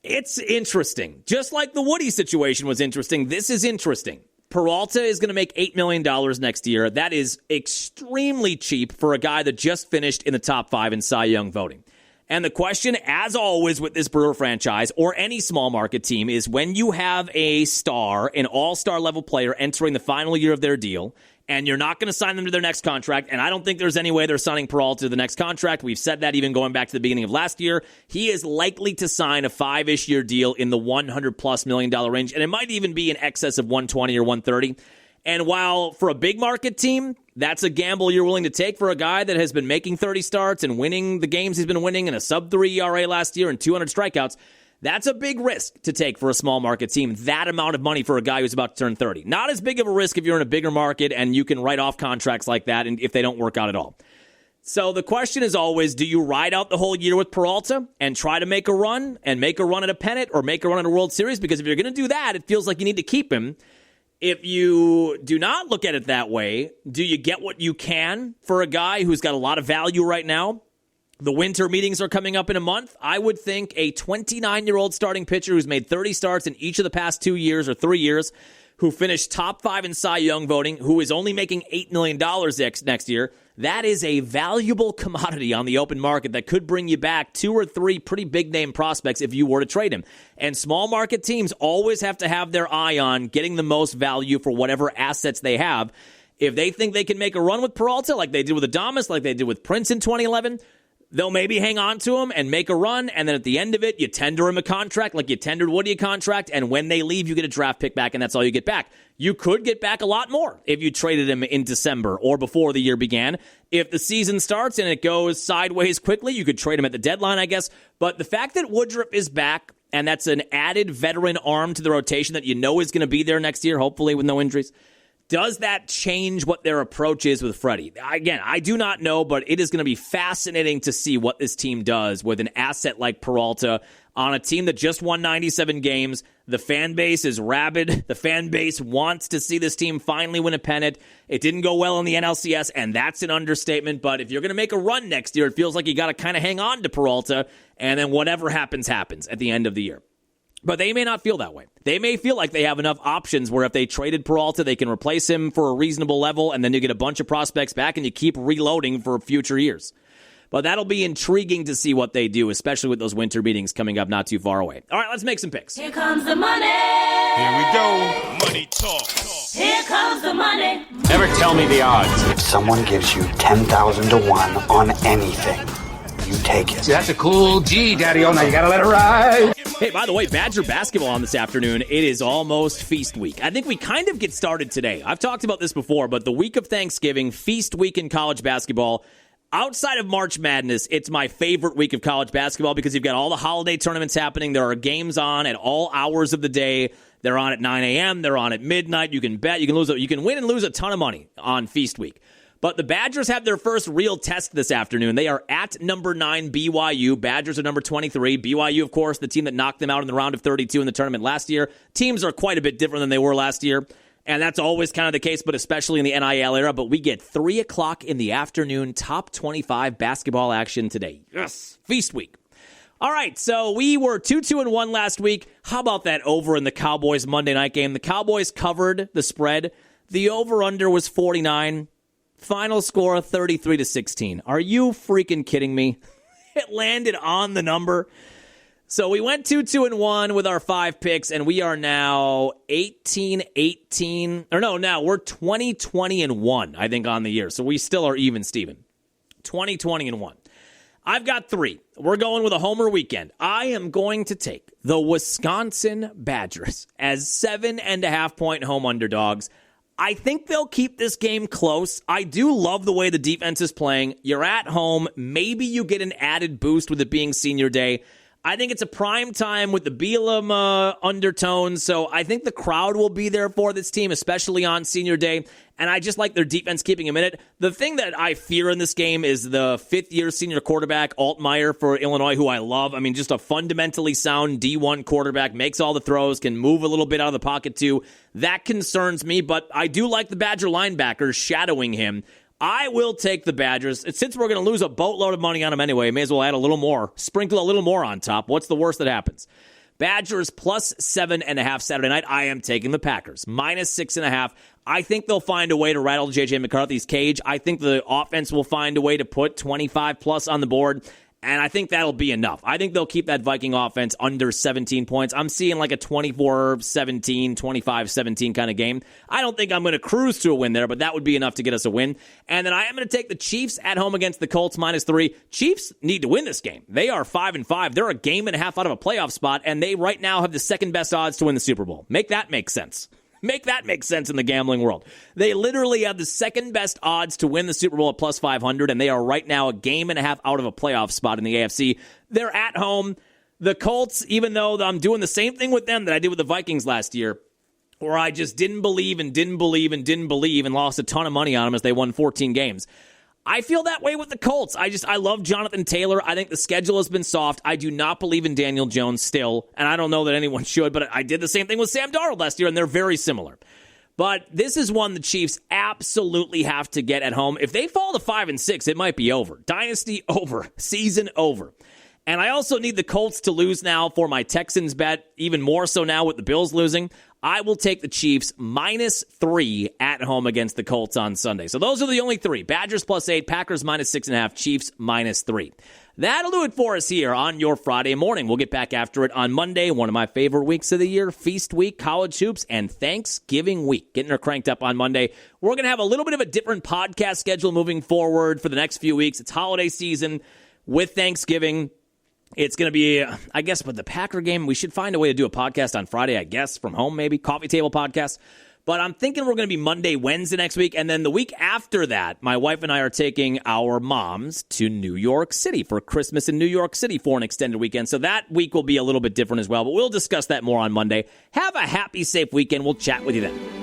It's interesting. Just like the Woody situation was interesting, this is interesting. Peralta is going to make $8 million next year. That is extremely cheap for a guy that just finished in the top 5 in Cy Young voting. And the question, as always with this Brewer franchise or any small market team, is when you have a star, an all-star level player entering the final year of their deal, and you're not going to sign them to their next contract, and I don't think there's any way they're signing Peralta to the next contract. We've said that even going back to the beginning of last year. He is likely to sign a 5-ish year deal in the $100+ million range, and it might even be in excess of 120 or 130. And while for a big market team, that's a gamble you're willing to take for a guy that has been making 30 starts and winning the games he's been winning and a sub-3 ERA last year and 200 strikeouts, that's a big risk to take for a small market team, that amount of money for a guy who's about to turn 30. Not as big of a risk if you're in a bigger market and you can write off contracts like that and if they don't work out at all. So the question is always, do you ride out the whole year with Peralta and try to make a run and make a run at a pennant or make a run at a World Series? Because if you're going to do that, it feels like you need to keep him. If you do not look at it that way, do you get what you can for a guy who's got a lot of value right now? The winter meetings are coming up in a month. I would think a 29-year-old starting pitcher who's made 30 starts in each of the past 2 years or 3 years, who finished top 5 in Cy Young voting, who is only making $8 million next year, that is a valuable commodity on the open market that could bring you back 2 or 3 pretty big-name prospects if you were to trade him. And small market teams always have to have their eye on getting the most value for whatever assets they have. If they think they can make a run with Peralta, like they did with Adames, like they did with Prince in 2011, they'll maybe hang on to him and make a run, and then at the end of it, you tender him a contract like you tendered Woody a contract, and when they leave, you get a draft pick back, and that's all you get back. You could get back a lot more if you traded him in December or before the year began. If the season starts and it goes sideways quickly, you could trade him at the deadline, I guess. But the fact that Woodruff is back, and that's an added veteran arm to the rotation that you know is going to be there next year, hopefully with no injuries, does that change what their approach is with Freddie? Again, I do not know, but it is going to be fascinating to see what this team does with an asset like Peralta on a team that just won 97 games. The fan base is rabid. The fan base wants to see this team finally win a pennant. It didn't go well in the NLCS, and that's an understatement. But if you're going to make a run next year, it feels like you got to kind of hang on to Peralta, and then whatever happens, happens at the end of the year. But they may not feel that way. They may feel like they have enough options where if they traded Peralta, they can replace him for a reasonable level, and then you get a bunch of prospects back, and you keep reloading for future years. But that'll be intriguing to see what they do, especially with those winter meetings coming up not too far away. All right, let's make some picks. Here comes the money. Here we go. Money talk. Here comes the money. Never tell me the odds. If someone gives you 10,000 to 1 on anything, you take it. See, that's a cool G, Daddy-O. Now you gotta let it ride. Hey, by the way, Badger basketball on this afternoon. It is almost feast week. I think we kind of get started today. I've talked about this before, but the week of Thanksgiving, feast week in college basketball. Outside of March Madness, it's my favorite week of college basketball because you've got all the holiday tournaments happening. There are games on at all hours of the day. They're on at 9 a.m. They're on at midnight. You can bet. You can win and lose a ton of money on feast week. But the Badgers have their first real test this afternoon. They are at number 9 BYU. Badgers are number 23. BYU, of course, the team that knocked them out in the round of 32 in the tournament last year. Teams are quite a bit different than they were last year. And that's always kind of the case, but especially in the NIL era. But we get 3 o'clock in the afternoon, top 25 basketball action today. Yes, feast week. All right, so we were 2-2-1 last week. How about that over in the Cowboys Monday night game? The Cowboys covered the spread. The over-under was 49. Final score 33-16. Are you freaking kidding me? It landed on the number. So we went 2-2-1 with our 5 picks, and we are now 18-18. Or no, now we're 20-20-1, I think, on the year. So we still are even, Steven. 20-20-1. I've got 3. We're going with a homer weekend. I am going to take the Wisconsin Badgers as 7.5-point home underdogs. I think they'll keep this game close. I do love the way the defense is playing. You're at home. Maybe you get an added boost with it being senior day. I think it's a prime time with the Bielema undertones, so I think the crowd will be there for this team, especially on senior day, and I just like their defense keeping them in it. The thing that I fear in this game is the fifth-year senior quarterback, Altmaier for Illinois, who I love. I mean, just a fundamentally sound D1 quarterback, makes all the throws, can move a little bit out of the pocket too. That concerns me, but I do like the Badger linebackers shadowing him. I will take the Badgers. Since we're going to lose a boatload of money on them anyway, may as well add a little more. Sprinkle a little more on top. What's the worst that happens? Badgers plus 7.5 Saturday night. I am taking the Packers. Minus 6.5. I think they'll find a way to rattle J.J. McCarthy's cage. I think the offense will find a way to put 25 plus on the board. And I think that'll be enough. I think they'll keep that Viking offense under 17 points. I'm seeing like a 24-17, 25-17 kind of game. I don't think I'm going to cruise to a win there, but that would be enough to get us a win. And then I am going to take the Chiefs at home against the Colts minus 3. Chiefs need to win this game. They are 5-5. They're a game and a half out of a playoff spot, and they right now have the second best odds to win the Super Bowl. Make that make sense. Make that make sense in the gambling world. They literally have the second best odds to win the Super Bowl at plus 500, and they are right now a game and a half out of a playoff spot in the AFC. They're at home. The Colts, even though I'm doing the same thing with them that I did with the Vikings last year, where I just didn't believe and lost a ton of money on them as they won 14 games. I feel that way with the Colts. I love Jonathan Taylor. I think the schedule has been soft. I do not believe in Daniel Jones still, and I don't know that anyone should, but I did the same thing with Sam Darnold last year, and they're very similar. But this is one the Chiefs absolutely have to get at home. If they fall to 5-6, it might be over. Dynasty over. Season over. And I also need the Colts to lose now for my Texans bet, even more so now with the Bills losing. I will take the Chiefs minus 3 at home against the Colts on Sunday. So those are the only 3. Badgers plus 8, Packers minus 6.5, Chiefs minus 3. That'll do it for us here on your Friday morning. We'll get back after it on Monday, one of my favorite weeks of the year, Feast Week, College Hoops, and Thanksgiving Week. Getting her cranked up on Monday. We're going to have a little bit of a different podcast schedule moving forward for the next few weeks. It's holiday season with Thanksgiving. It's going to be, I guess, with the Packer game, we should find a way to do a podcast on Friday, I guess, from home maybe, coffee table podcast. But I'm thinking we're going to be Monday, Wednesday next week. And then the week after that, my wife and I are taking our moms to New York City for Christmas in New York City for an extended weekend. So that week will be a little bit different as well. But we'll discuss that more on Monday. Have a happy, safe weekend. We'll chat with you then.